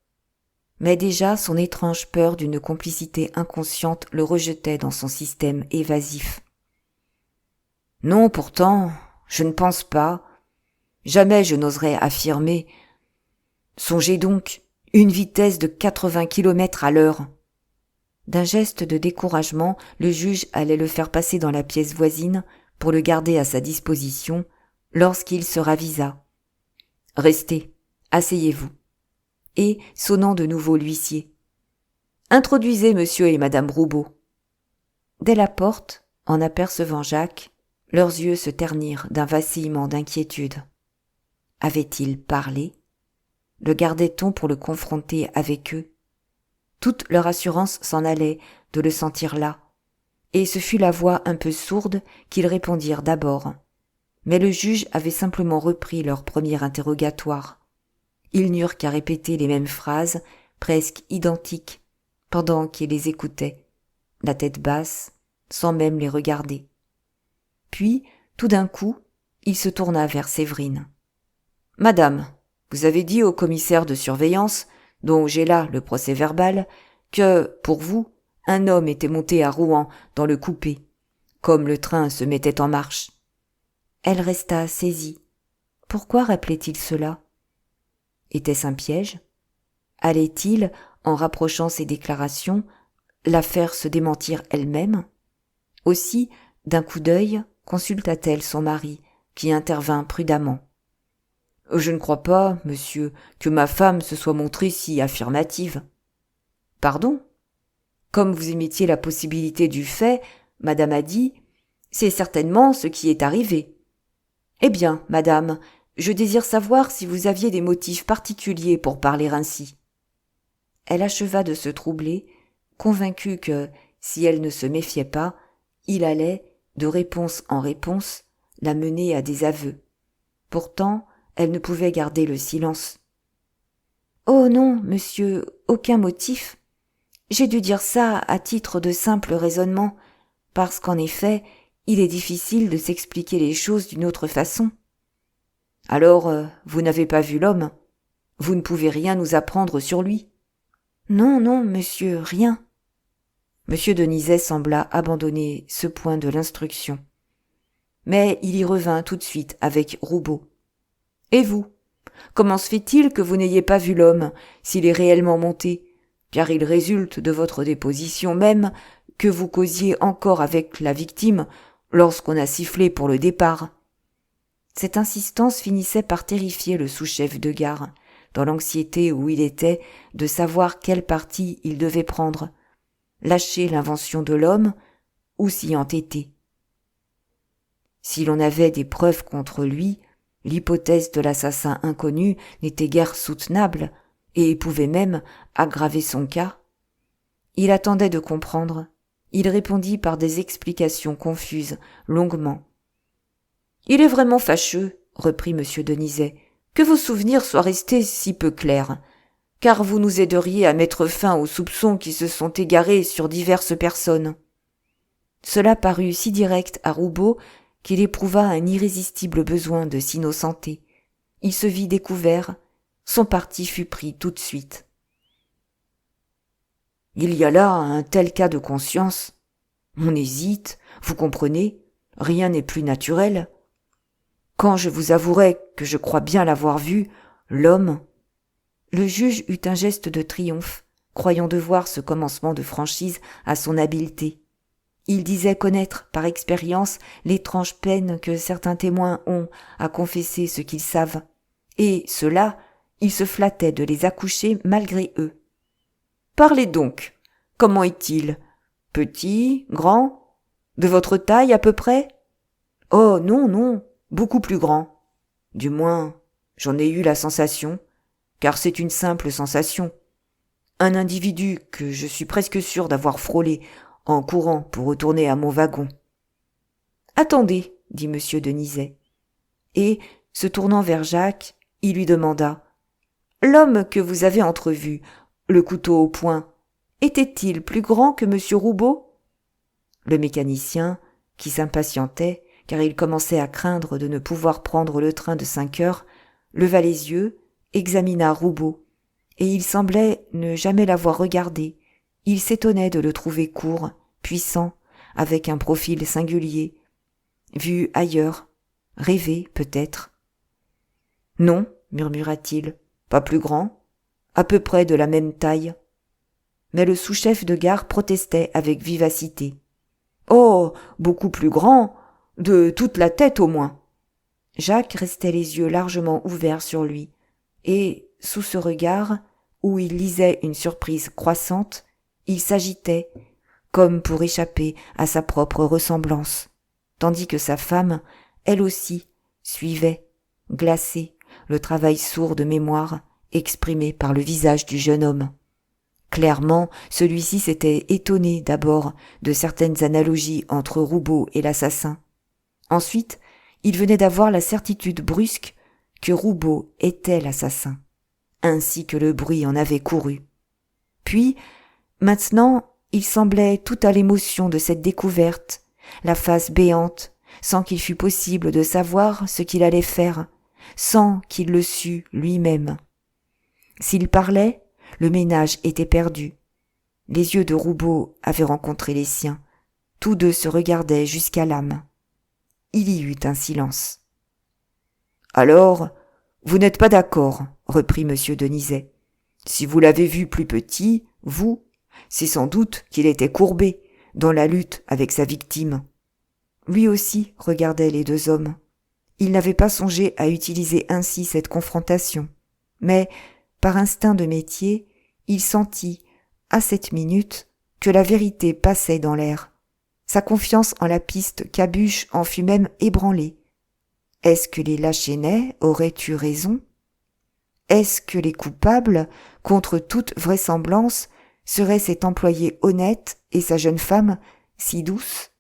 Mais déjà son étrange peur d'une complicité inconsciente le rejetait dans son système évasif. Non, pourtant, je ne pense pas. Jamais je n'oserais affirmer. Songez donc, une vitesse de 80 km à l'heure. D'un geste de découragement, le juge allait le faire passer dans la pièce voisine pour le garder à sa disposition lorsqu'il se ravisa. « Restez, asseyez-vous. » Et, sonnant de nouveau l'huissier. « Introduisez monsieur et madame Roubaud. » Dès la porte, en apercevant Jacques, leurs yeux se ternirent d'un vacillement d'inquiétude. Avait-il parlé ? Le gardait-on pour le confronter avec eux ? Toute leur assurance s'en allait de le sentir là, et ce fut la voix un peu sourde qu'ils répondirent d'abord. Mais le juge avait simplement repris leur premier interrogatoire. Ils n'eurent qu'à répéter les mêmes phrases, presque identiques, pendant qu'ils les écoutaient, la tête basse, sans même les regarder. Puis, tout d'un coup, il se tourna vers Séverine. « Madame, vous avez dit au commissaire de surveillance, dont j'ai là le procès-verbal, que, pour vous, un homme était monté à Rouen dans le coupé, comme le train se mettait en marche. » Elle resta saisie. Pourquoi rappelait-il cela? Était-ce un piège? Allait-il, en rapprochant ses déclarations, la faire se démentir elle-même? Aussi, d'un coup d'œil, consulta-t-elle son mari, qui intervint prudemment. « Je ne crois pas, monsieur, que ma femme se soit montrée si affirmative. »« Pardon ? Comme vous émettiez la possibilité du fait, madame a dit, c'est certainement ce qui est arrivé. Eh bien, madame, je désire savoir si vous aviez des motifs particuliers pour parler ainsi. » Elle acheva de se troubler, convaincue que, si elle ne se méfiait pas, il allait, de réponse en réponse, la mener à des aveux. Pourtant, elle ne pouvait garder le silence. « Oh non, monsieur, aucun motif. J'ai dû dire ça à titre de simple raisonnement, parce qu'en effet, il est difficile de s'expliquer les choses d'une autre façon. »« Alors, vous n'avez pas vu l'homme? Vous ne pouvez rien nous apprendre sur lui? »« Non, non, monsieur, rien. » Monsieur Denizet sembla abandonner ce point de l'instruction. Mais il y revint tout de suite avec Roubaud. « Et vous? Comment se fait-il que vous n'ayez pas vu l'homme, s'il est réellement monté, car il résulte de votre déposition même que vous causiez encore avec la victime lorsqu'on a sifflé pour le départ. » Cette insistance finissait par terrifier le sous-chef de gare, dans l'anxiété où il était de savoir quel parti il devait prendre, lâcher l'invention de l'homme ou s'y entêter. Si l'on avait des preuves contre lui, l'hypothèse de l'assassin inconnu n'était guère soutenable et pouvait même aggraver son cas. Il attendait de comprendre. Il répondit par des explications confuses, longuement. « Il est vraiment fâcheux, reprit M. Denizet, que vos souvenirs soient restés si peu clairs, car vous nous aideriez à mettre fin aux soupçons qui se sont égarés sur diverses personnes. » Cela parut si direct à Roubaud qu'il éprouva un irrésistible besoin de s'innocenter. Il se vit découvert, son parti fut pris tout de suite. « Il y a là un tel cas de conscience. On hésite, vous comprenez, rien n'est plus naturel. Quand je vous avouerai que je crois bien l'avoir vu, l'homme... » Le juge eut un geste de triomphe, croyant devoir ce commencement de franchise à son habileté. Il disait connaître par expérience l'étrange peine que certains témoins ont à confesser ce qu'ils savent, et cela, il se flattait de les accoucher malgré eux. « Parlez donc, comment est-il? Petit, grand, de votre taille à peu près? »« Oh non, non, beaucoup plus grand. Du moins, j'en ai eu la sensation, car c'est une simple sensation. Un individu que je suis presque sûr d'avoir frôlé en courant pour retourner à mon wagon. »« Attendez, dit M. Denizet. Et, se tournant vers Jacques, il lui demanda « L'homme que vous avez entrevu, le couteau au poing, était-il plus grand que M. Roubaud ?» Le mécanicien, qui s'impatientait, car il commençait à craindre de ne pouvoir prendre le train de 5 heures, leva les yeux, examina Roubaud, et il semblait ne jamais l'avoir regardé. Il s'étonnait de le trouver court, puissant, avec un profil singulier, vu ailleurs, rêvé peut-être. « Non, murmura-t-il, pas plus grand, à peu près de la même taille. » Mais le sous-chef de gare protestait avec vivacité. « Oh, beaucoup plus grand, de toute la tête au moins. » Jacques restait les yeux largement ouverts sur lui, et, sous ce regard, où il lisait une surprise croissante, il s'agitait, comme pour échapper à sa propre ressemblance, tandis que sa femme, elle aussi, suivait, glacée, le travail sourd de mémoire exprimé par le visage du jeune homme. Clairement, celui-ci s'était étonné d'abord de certaines analogies entre Roubaud et l'assassin. Ensuite, il venait d'avoir la certitude brusque que Roubaud était l'assassin, ainsi que le bruit en avait couru. Puis, maintenant, il semblait tout à l'émotion de cette découverte, la face béante, sans qu'il fût possible de savoir ce qu'il allait faire, sans qu'il le sût lui-même. S'il parlait, le ménage était perdu. Les yeux de Roubaud avaient rencontré les siens. Tous deux se regardaient jusqu'à l'âme. Il y eut un silence. « Alors, vous n'êtes pas d'accord, » reprit M. Denizet. « Si vous l'avez vu plus petit, vous, c'est sans doute qu'il était courbé dans la lutte avec sa victime. » Lui aussi regardait les deux hommes. Il n'avait pas songé à utiliser ainsi cette confrontation, mais, par instinct de métier, il sentit, à cette minute, que la vérité passait dans l'air. Sa confiance en la piste Cabuche en fut même ébranlée. Est-ce que les Lachenay auraient eu raison? Est-ce que les coupables, contre toute vraisemblance, seraient cet employé honnête et sa jeune femme si douce?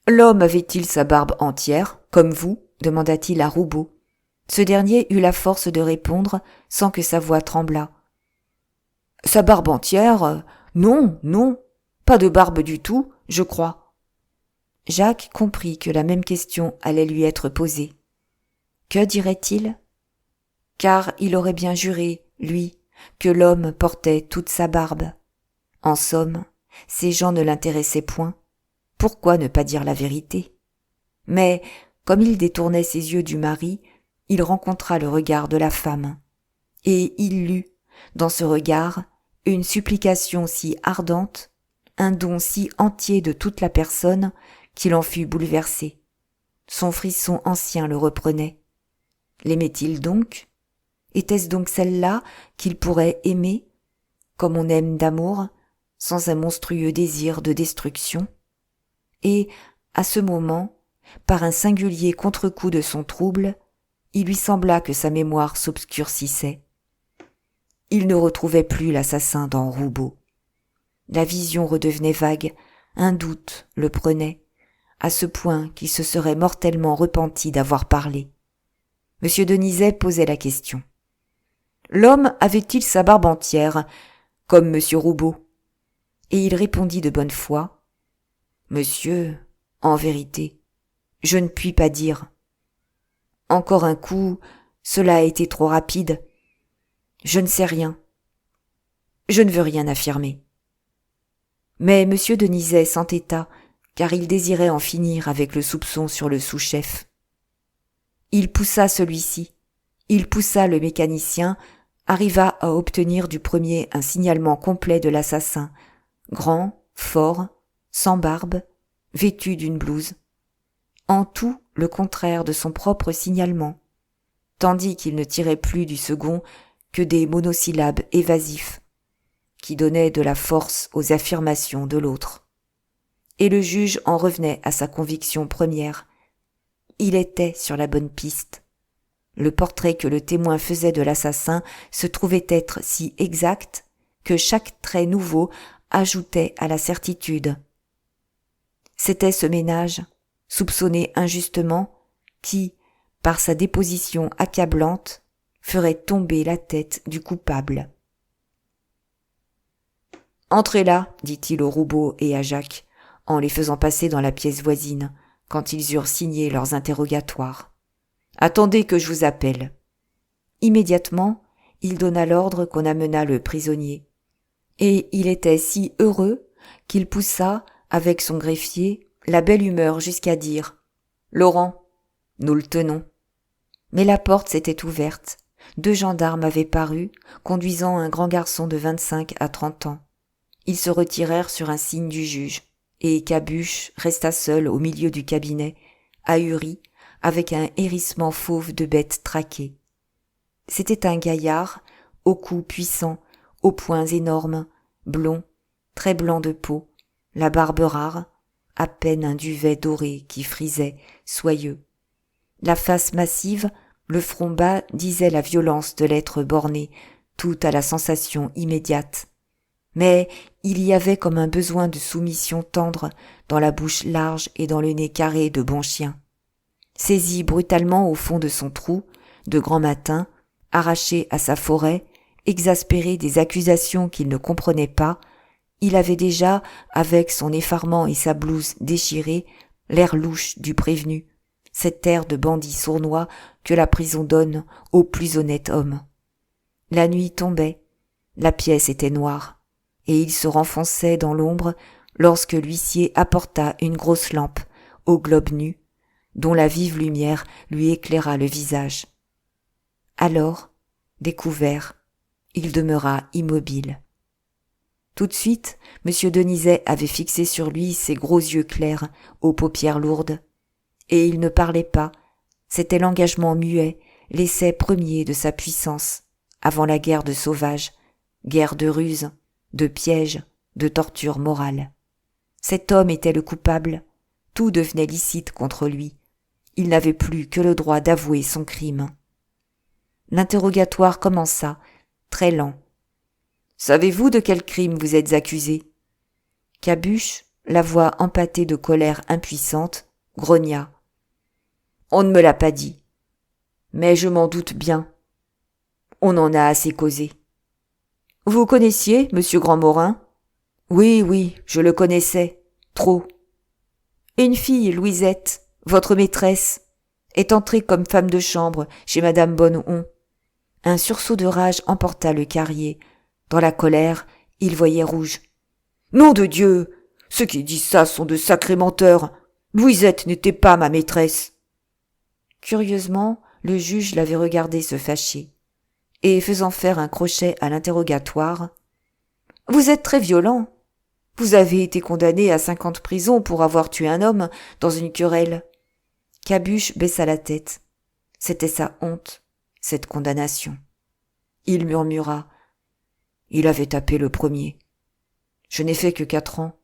L'homme avait-il sa barbe entière, comme vous? Demanda-t-il à Roubaud. Ce dernier eut la force de répondre sans que sa voix tremblât. Sa barbe entière? Non, non, pas de barbe du tout, je crois. Jacques comprit que la même question allait lui être posée. Que dirait-il? Car il aurait bien juré, lui, que l'homme portait toute sa barbe. En somme, ces gens ne l'intéressaient point. Pourquoi ne pas dire la vérité? Mais, comme il détournait ses yeux du mari, il rencontra le regard de la femme. Et il lut, dans ce regard, une supplication si ardente, un don si entier de toute la personne, qu'il en fut bouleversé. Son frisson ancien le reprenait. L'aimait-il donc? Était-ce donc celle-là qu'il pourrait aimer, comme on aime d'amour, sans un monstrueux désir de destruction? Et, à ce moment, par un singulier contre-coup de son trouble, il lui sembla que sa mémoire s'obscurcissait. Il ne retrouvait plus l'assassin dans Roubaud. La vision redevenait vague, un doute le prenait, à ce point qu'il se serait mortellement repenti d'avoir parlé. M. Denizet posait la question. L'homme avait-il sa barbe entière, comme M. Roubaud? Et il répondit de bonne foi. Monsieur, en vérité, je ne puis pas dire. Encore un coup, cela a été trop rapide. Je ne sais rien. Je ne veux rien affirmer. Mais M. Denizet s'entêta, car il désirait en finir avec le soupçon sur le sous-chef. Il poussa celui-ci, il poussa le mécanicien, arriva à obtenir du premier un signalement complet de l'assassin, grand, fort, sans barbe, vêtu d'une blouse. En tout le contraire de son propre signalement, tandis qu'il ne tirait plus du second que des monosyllabes évasifs, qui donnaient de la force aux affirmations de l'autre. Et le juge en revenait à sa conviction première. Il était sur la bonne piste. Le portrait que le témoin faisait de l'assassin se trouvait être si exact que chaque trait nouveau ajoutait à la certitude. C'était ce ménage, soupçonné injustement, qui, par sa déposition accablante, ferait tomber la tête du coupable. « Entrez là, dit-il au Roubaud et à Jacques, en les faisant passer dans la pièce voisine, quand ils eurent signé leurs interrogatoires. Attendez que je vous appelle. » Immédiatement, il donna l'ordre qu'on amenât le prisonnier. Et il était si heureux qu'il poussa, avec son greffier, la belle humeur jusqu'à dire « Laurent, nous le tenons. » Mais la porte s'était ouverte. 2 gendarmes avaient paru, conduisant un grand garçon de 25 à 30 ans. Ils se retirèrent sur un signe du juge, et Cabuche resta seul au milieu du cabinet, ahuri, avec un hérissement fauve de bête traquée. C'était un gaillard, au cou puissant, aux poings énormes, blond, très blanc de peau, la barbe rare, à peine un duvet doré qui frisait, soyeux. La face massive, le front bas disait la violence de l'être borné, tout à la sensation immédiate. Mais il y avait comme un besoin de soumission tendre dans la bouche large et dans le nez carré de bon chien. Saisi brutalement au fond de son trou, de grand matin, arraché à sa forêt, exaspéré des accusations qu'il ne comprenait pas, il avait déjà, avec son effarement et sa blouse déchirée, l'air louche du prévenu, cet air de bandit sournois que la prison donne au plus honnête homme. La nuit tombait, la pièce était noire, et il se renfonçait dans l'ombre lorsque l'huissier apporta une grosse lampe au globe nu, dont la vive lumière lui éclaira le visage. Alors, découvert, il demeura immobile. Tout de suite, M. Denizet avait fixé sur lui ses gros yeux clairs aux paupières lourdes, et il ne parlait pas, c'était l'engagement muet, l'essai premier de sa puissance, avant la guerre de sauvages, guerre de ruse, de pièges, de torture morale. Cet homme était le coupable, tout devenait licite contre lui, il n'avait plus que le droit d'avouer son crime. L'interrogatoire commença, très lent. « Savez-vous de quel crime vous êtes accusé ?» Cabuche, la voix empâtée de colère impuissante, grogna. « On ne me l'a pas dit. Mais je m'en doute bien. On en a assez causé. »« Vous connaissiez, monsieur Grandmorin ?»« Oui, oui, je le connaissais. Trop. Une fille, Louisette, votre maîtresse, est entrée comme femme de chambre chez madame Bonneton. » Un sursaut de rage emporta le Carrier. Dans la colère, il voyait rouge. « Nom de Dieu! Ceux qui disent ça sont de sacrés menteurs. Louisette n'était pas ma maîtresse. » Curieusement, le juge l'avait regardé se fâcher. Et faisant faire un crochet à l'interrogatoire, « Vous êtes très violent. Vous avez été condamné à 50 prisons pour avoir tué un homme dans une querelle. » Cabuche baissa la tête. C'était sa honte, cette condamnation. Il murmura. Il avait tapé le premier. Je n'ai fait que 4 ans.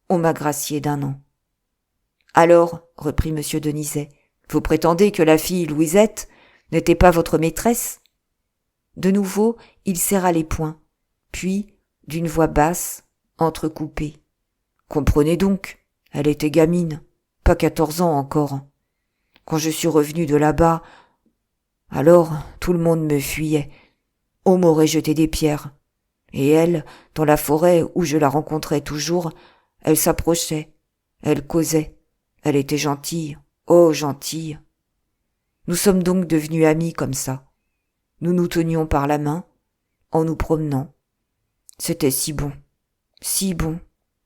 On m'a gracié d'1 an. Alors, reprit M. Denizet, vous prétendez que la fille Louisette n'était pas votre maîtresse ? De nouveau, il serra les poings, puis, d'une voix basse, entrecoupée. Comprenez donc, elle était gamine, pas 14 ans encore. Quand je suis revenu de là-bas, alors tout le monde me fuyait. On m'aurait jeté des pierres. Et elle, dans la forêt où je la rencontrais toujours, elle s'approchait, elle causait, elle était gentille, oh gentille. Nous sommes donc devenus amis comme ça. Nous nous tenions par la main, en nous promenant. C'était si bon,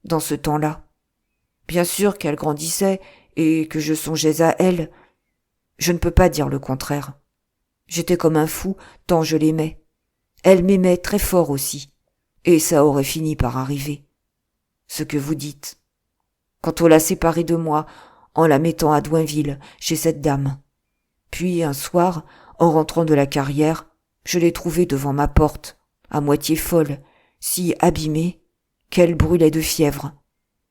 dans ce temps-là. Bien sûr qu'elle grandissait et que je songeais à elle. Je ne peux pas dire le contraire. J'étais comme un fou tant je l'aimais. Elle m'aimait très fort aussi. Et ça aurait fini par arriver. Ce que vous dites. Quand on l'a séparée de moi, en la mettant à Douinville, chez cette dame. Puis, un soir, en rentrant de la carrière, je l'ai trouvée devant ma porte, à moitié folle, si abîmée, qu'elle brûlait de fièvre.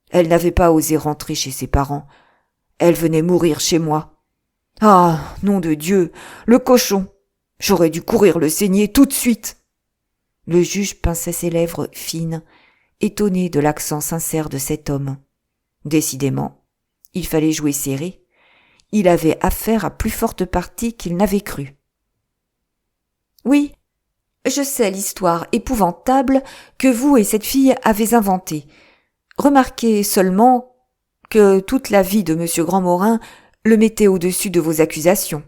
Elle n'avait pas osé rentrer chez ses parents. Elle venait mourir chez moi. Ah, nom de Dieu, le cochon! J'aurais dû courir le saigner tout de suite. Le juge pinçait ses lèvres fines, étonné de l'accent sincère de cet homme. Décidément, il fallait jouer serré. Il avait affaire à plus forte partie qu'il n'avait cru. Oui, je sais l'histoire épouvantable que vous et cette fille avez inventée. Remarquez seulement que toute la vie de M. Grandmorin le mettait au-dessus de vos accusations.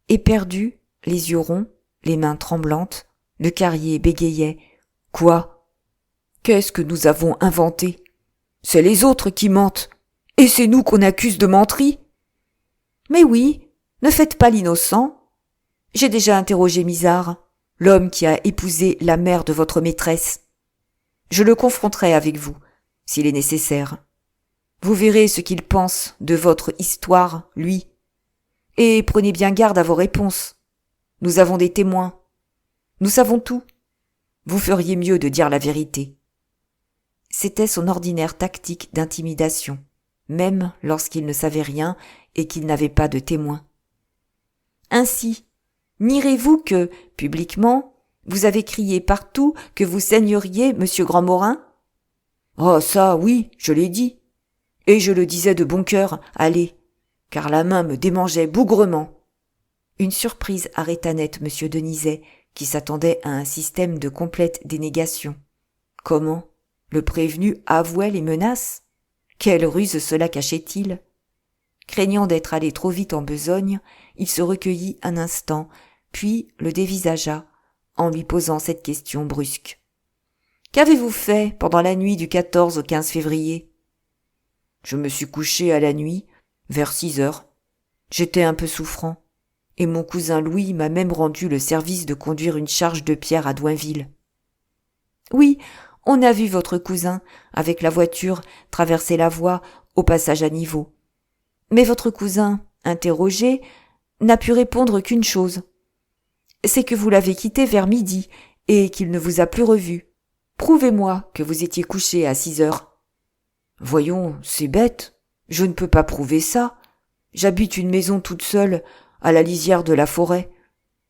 Éperdu, les yeux ronds, les mains tremblantes, le Carrier bégayait. « Quoi ? Qu'est-ce que nous avons inventé ? C'est les autres qui mentent, et c'est nous qu'on accuse de menterie. » « Mais oui, ne faites pas l'innocent. J'ai déjà interrogé Misard, l'homme qui a épousé la mère de votre maîtresse. Je le confronterai avec vous, s'il est nécessaire. Vous verrez ce qu'il pense de votre histoire, lui. Et prenez bien garde à vos réponses. Nous avons des témoins. Nous savons tout. Vous feriez mieux de dire la vérité. » C'était son ordinaire tactique d'intimidation, même lorsqu'il ne savait rien et qu'il n'avait pas de témoins. Ainsi, nierez-vous que, publiquement, vous avez crié partout que vous saigneriez monsieur Grandmorin ? Oh ça, oui, je l'ai dit. Et je le disais de bon cœur, allez, car la main me démangeait bougrement. » Une surprise arrêta net M. Denizet, qui s'attendait à un système de complète dénégation. Comment ? Le prévenu avouait les menaces ? Quelle ruse cela cachait-il ? Craignant d'être allé trop vite en besogne, il se recueillit un instant, puis le dévisagea, en lui posant cette question brusque. « Qu'avez-vous fait pendant la nuit du 14 au 15 février ?»« Je me suis couché à la nuit, vers 6 heures. J'étais un peu souffrant, et mon cousin Louis m'a même rendu le service de conduire une charge de pierre à Douinville. »« Oui, on a vu votre cousin, avec la voiture, traverser la voie au passage à niveau. Mais votre cousin, interrogé, n'a pu répondre qu'une chose. C'est que vous l'avez quitté vers midi et qu'il ne vous a plus revu. Prouvez-moi que vous étiez couché à 6 heures. »« Voyons, c'est bête. Je ne peux pas prouver ça. J'habite une maison toute seule, à la lisière de la forêt.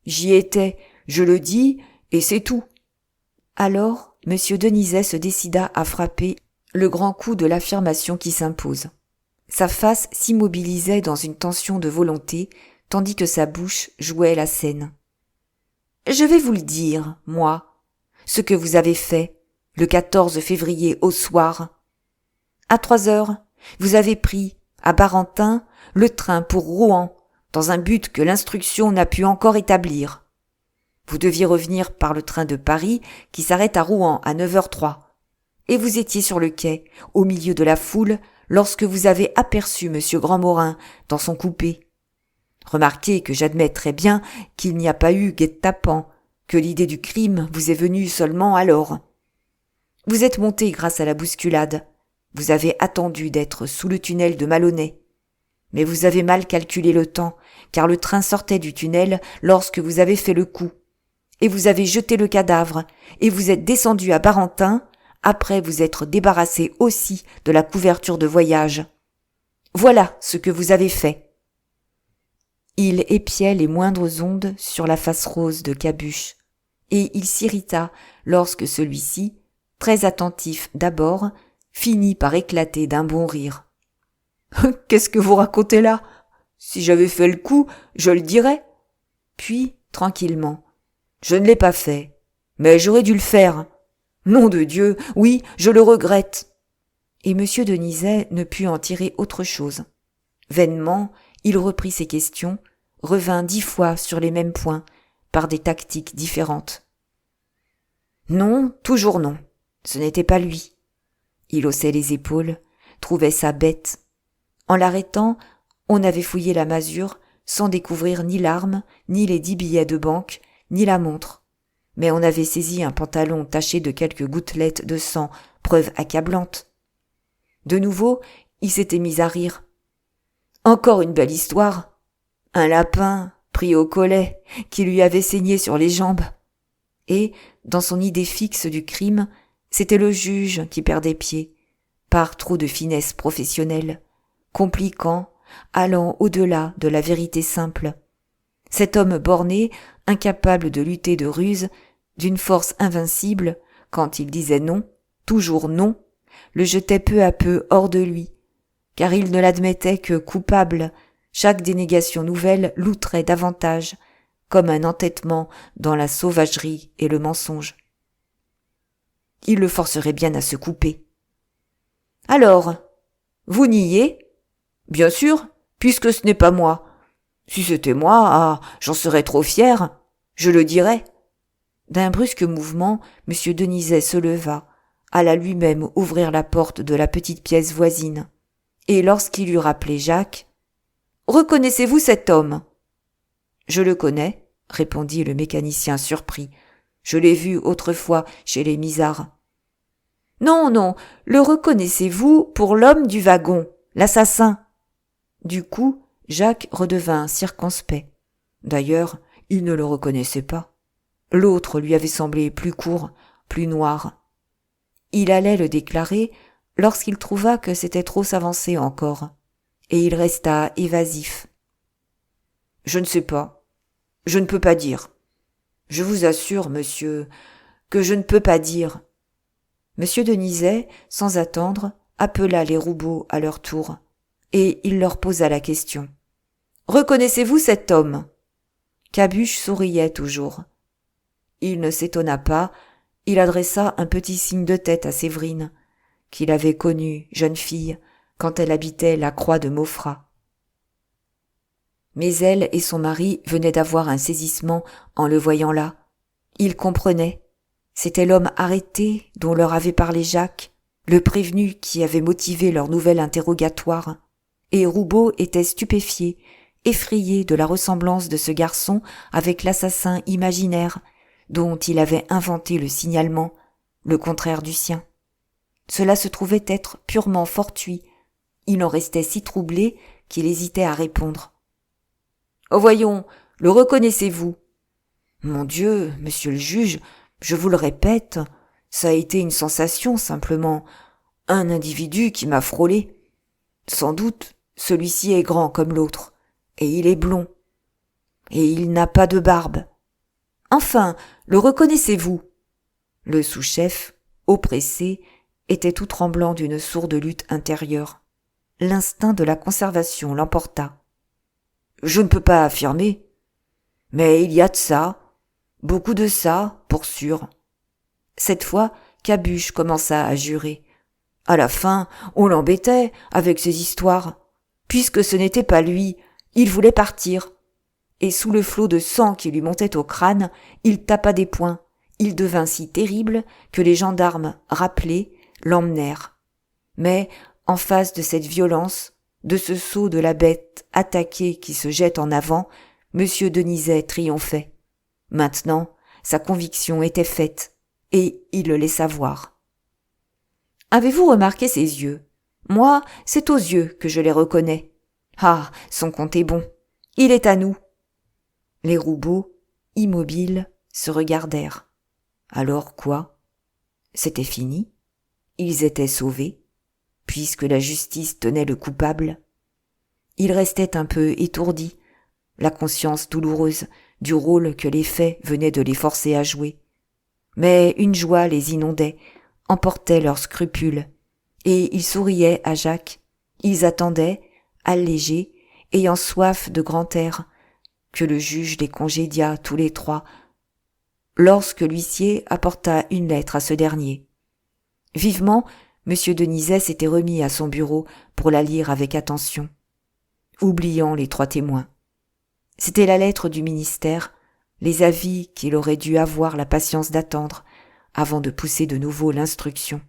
J'y étais, je le dis, et c'est tout. » Alors, M. Denizet se décida à frapper le grand coup de l'affirmation qui s'impose. Sa face s'immobilisait dans une tension de volonté, tandis que sa bouche jouait la scène. « Je vais vous le dire, moi, ce que vous avez fait, le 14 février au soir. À 3 heures, vous avez pris, à Barentin, le train pour Rouen, dans un but que l'instruction n'a pu encore établir. Vous deviez revenir par le train de Paris qui s'arrête à Rouen à 9h03. Et vous étiez sur le quai, au milieu de la foule, lorsque vous avez aperçu M. Grandmorin dans son coupé. Remarquez que j'admets très bien qu'il n'y a pas eu guet-apens, que l'idée du crime vous est venue seulement alors. Vous êtes monté grâce à la bousculade. Vous avez attendu d'être sous le tunnel de Malonnet. Mais vous avez mal calculé le temps, car le train sortait du tunnel lorsque vous avez fait le coup. Et vous avez jeté le cadavre, et vous êtes descendu à Barentin, après vous être débarrassé aussi de la couverture de voyage. Voilà ce que vous avez fait. » Il épiait les moindres ondes sur la face rose de Cabuche, et il s'irrita lorsque celui-ci, très attentif d'abord, finit par éclater d'un bon rire. « Qu'est-ce que vous racontez là ? Si j'avais fait le coup, je le dirais. » Puis, tranquillement, « Je ne l'ai pas fait, mais j'aurais dû le faire. Nom de Dieu, oui, je le regrette. » Et M. Denizet ne put en tirer autre chose. Vainement, il reprit ses questions, revint 10 fois sur les mêmes points, par des tactiques différentes. Non, toujours non. Ce n'était pas lui. Il haussait les épaules, trouvait ça bête. En l'arrêtant, on avait fouillé la masure sans découvrir ni l'arme, ni les 10 billets de banque, ni la montre. Mais on avait saisi un pantalon taché de quelques gouttelettes de sang, preuve accablante. De nouveau, il s'était mis à rire. Encore une belle histoire. Un lapin pris au collet qui lui avait saigné sur les jambes. Et, dans son idée fixe du crime, c'était le juge qui perdait pied, par trop de finesse professionnelle, compliquant, allant au-delà de la vérité simple. Cet homme borné, incapable de lutter de ruse, d'une force invincible, quand il disait non, toujours non, le jetait peu à peu hors de lui, car il ne l'admettait que coupable, chaque dénégation nouvelle l'outrait davantage, comme un entêtement dans la sauvagerie et le mensonge. Il le forcerait bien à se couper. « Alors, vous niez ? » ?»« Bien sûr, puisque ce n'est pas moi. Si c'était moi, j'en serais trop fier, je le dirais. » D'un brusque mouvement, M. Denizet se leva, alla lui-même ouvrir la porte de la petite pièce voisine. Et lorsqu'il eut rappelé Jacques, « Reconnaissez-vous cet homme ?»« Je le connais, » répondit le mécanicien surpris. « Je l'ai vu autrefois chez les Misards. »« Non, non, le reconnaissez-vous pour l'homme du wagon, l'assassin ?» Du coup, Jacques redevint circonspect. D'ailleurs, il ne le reconnaissait pas. L'autre lui avait semblé plus court, plus noir. Il allait le déclarer lorsqu'il trouva que c'était trop s'avancer encore, et il resta évasif. « Je ne sais pas. Je ne peux pas dire. Je vous assure, monsieur, que je ne peux pas dire. » M. Denizet, sans attendre, appela les Roubaud à leur tour, et il leur posa la question. Reconnaissez-vous cet homme ?» Cabuche souriait toujours. Il ne s'étonna pas, il adressa un petit signe de tête à Séverine, qu'il avait connue, jeune fille, quand elle habitait la croix de Maufras. Mais elle et son mari venaient d'avoir un saisissement en le voyant là. Ils comprenaient. C'était l'homme arrêté dont leur avait parlé Jacques, le prévenu qui avait motivé leur nouvel interrogatoire. Et Roubaud était stupéfié, effrayé de la ressemblance de ce garçon avec l'assassin imaginaire dont il avait inventé le signalement, le contraire du sien. Cela se trouvait être purement fortuit. Il en restait si troublé qu'il hésitait à répondre. « Oh voyons, le reconnaissez-vous ?»« Mon Dieu, monsieur le juge, je vous le répète, ça a été une sensation simplement, un individu qui m'a frôlé. Sans doute, celui-ci est grand comme l'autre, et il est blond, et il n'a pas de barbe. Enfin, le reconnaissez-vous ?» Le sous-chef, oppressé, était tout tremblant d'une sourde lutte intérieure. L'instinct de la conservation l'emporta. « Je ne peux pas affirmer, mais il y a de ça, beaucoup de ça, pour sûr. » Cette fois, Cabuche commença à jurer. À la fin, on l'embêtait avec ses histoires. Puisque ce n'était pas lui, il voulait partir. Et sous le flot de sang qui lui montait au crâne, il tapa des poings. Il devint si terrible que les gendarmes, rappelés, l'emmenèrent. Mais, en face de cette violence, de ce saut de la bête attaquée qui se jette en avant, M. Denizet triomphait. Maintenant, sa conviction était faite, et il le laissa voir. « Avez-vous remarqué ses yeux ? Moi, c'est aux yeux que je les reconnais. Ah, son compte est bon. Il est à nous. » Les Roubaud, immobiles, se regardèrent. Alors quoi ? C'était fini ? Ils étaient sauvés, puisque la justice tenait le coupable. Ils restaient un peu étourdis, la conscience douloureuse du rôle que les faits venaient de les forcer à jouer. Mais une joie les inondait, emportait leurs scrupules, et ils souriaient à Jacques. Ils attendaient, allégés, ayant soif de grand air, que le juge les congédiât tous les trois, lorsque l'huissier apporta une lettre à ce dernier. Vivement, M. Denizet s'était remis à son bureau pour la lire avec attention, oubliant les trois témoins. C'était la lettre du ministère, les avis qu'il aurait dû avoir la patience d'attendre avant de pousser de nouveau l'instruction.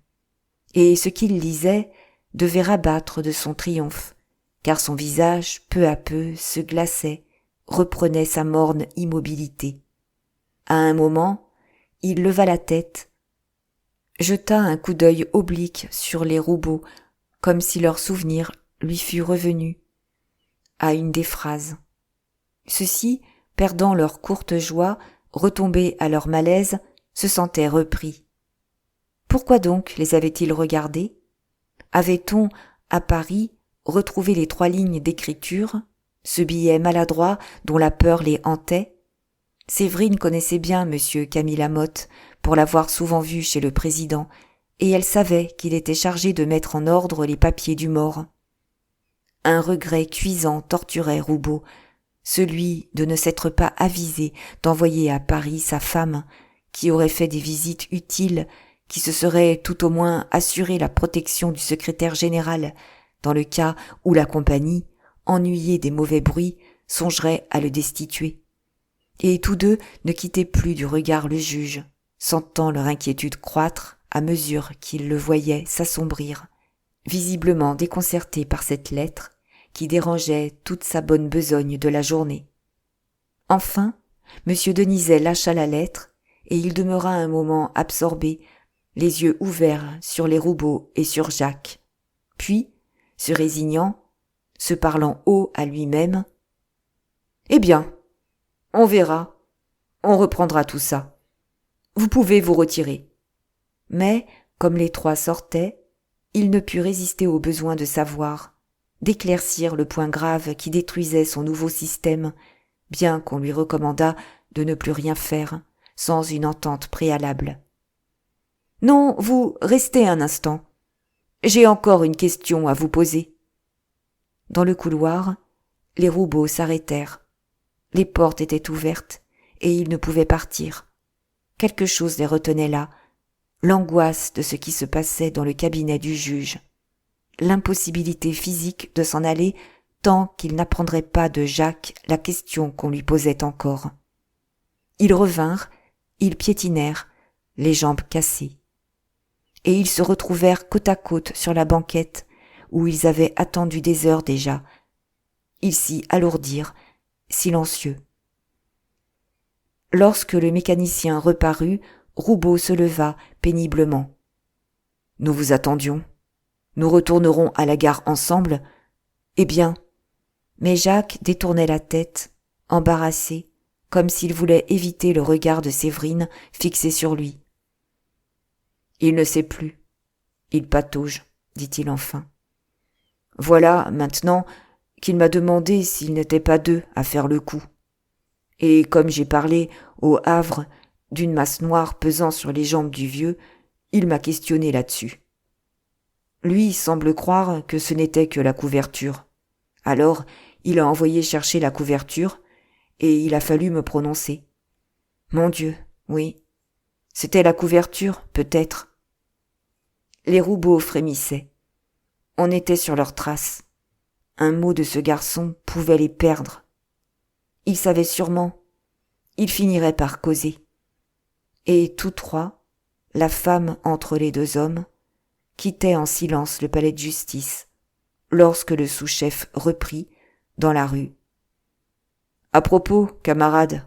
Et ce qu'il lisait devait rabattre de son triomphe, car son visage, peu à peu, se glaçait, reprenait sa morne immobilité. À un moment, il leva la tête, jeta un coup d'œil oblique sur les Roubaud, comme si leur souvenir lui fût revenu, à une des phrases. Ceux-ci, perdant leur courte joie, retombés à leur malaise, se sentaient repris. Pourquoi donc les avait-il regardés ? Avait-on, à Paris, retrouvé les 3 lignes d'écriture, ce billet maladroit dont la peur les hantait ? Séverine connaissait bien M. Camille Lamotte, pour l'avoir souvent vu chez le président, et elle savait qu'il était chargé de mettre en ordre les papiers du mort. Un regret cuisant torturait Roubaud, celui de ne s'être pas avisé d'envoyer à Paris sa femme, qui aurait fait des visites utiles, qui se serait tout au moins assuré la protection du secrétaire général, dans le cas où la compagnie, ennuyée des mauvais bruits, songerait à le destituer. Et tous deux ne quittaient plus du regard le juge, sentant leur inquiétude croître à mesure qu'ils le voyaient s'assombrir, visiblement déconcerté par cette lettre qui dérangeait toute sa bonne besogne de la journée. Enfin, M. Denizet lâcha la lettre et il demeura un moment absorbé, les yeux ouverts sur les Roubaud et sur Jacques. Puis, se résignant, se parlant haut à lui-même, « Eh bien, on verra, on reprendra tout ça. Vous pouvez vous retirer. » Mais, comme les trois sortaient, il ne put résister au besoin de savoir, d'éclaircir le point grave qui détruisait son nouveau système, bien qu'on lui recommandât de ne plus rien faire, sans une entente préalable. « Non, vous restez un instant. J'ai encore une question à vous poser. » Dans le couloir, Les Roubaud s'arrêtèrent. Les portes étaient ouvertes et ils ne pouvaient partir. Quelque chose les retenait là, l'angoisse de ce qui se passait dans le cabinet du juge, l'impossibilité physique de s'en aller tant qu'il n'apprendrait pas de Jacques la question qu'on lui posait encore. Ils revinrent, ils piétinèrent, les jambes cassées. Et ils se retrouvèrent côte à côte sur la banquette où ils avaient attendu des heures déjà. Ils s'y alourdirent, silencieux. Lorsque le mécanicien reparut, Roubaud se leva péniblement. « Nous vous attendions. Nous retournerons à la gare ensemble. Eh bien ?» Mais Jacques détournait la tête, embarrassé, comme s'il voulait éviter le regard de Séverine fixé sur lui. « Il ne sait plus. Il patauge, dit-il enfin. Voilà, maintenant, qu'il m'a demandé s'il n'était pas deux à faire le coup. Et comme j'ai parlé, au Havre, d'une masse noire pesant sur les jambes du vieux, il m'a questionné là-dessus. Lui semble croire que ce n'était que la couverture. Alors, il a envoyé chercher la couverture, et il a fallu me prononcer. Mon Dieu, oui. C'était la couverture, peut-être. Les Roubaud frémissaient. On était sur leurs traces. Un mot de ce garçon pouvait les perdre. Ils savaient sûrement. Ils finiraient par causer. Et tous trois, la femme entre les deux hommes, quittaient en silence le palais de justice, lorsque le sous-chef reprit, dans la rue. « À propos, camarade,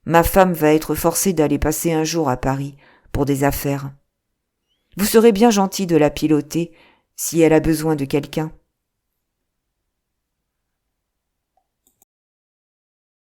ma femme va être forcée d'aller passer un jour à Paris pour des affaires. Vous serez bien gentil de la piloter si elle a besoin de quelqu'un.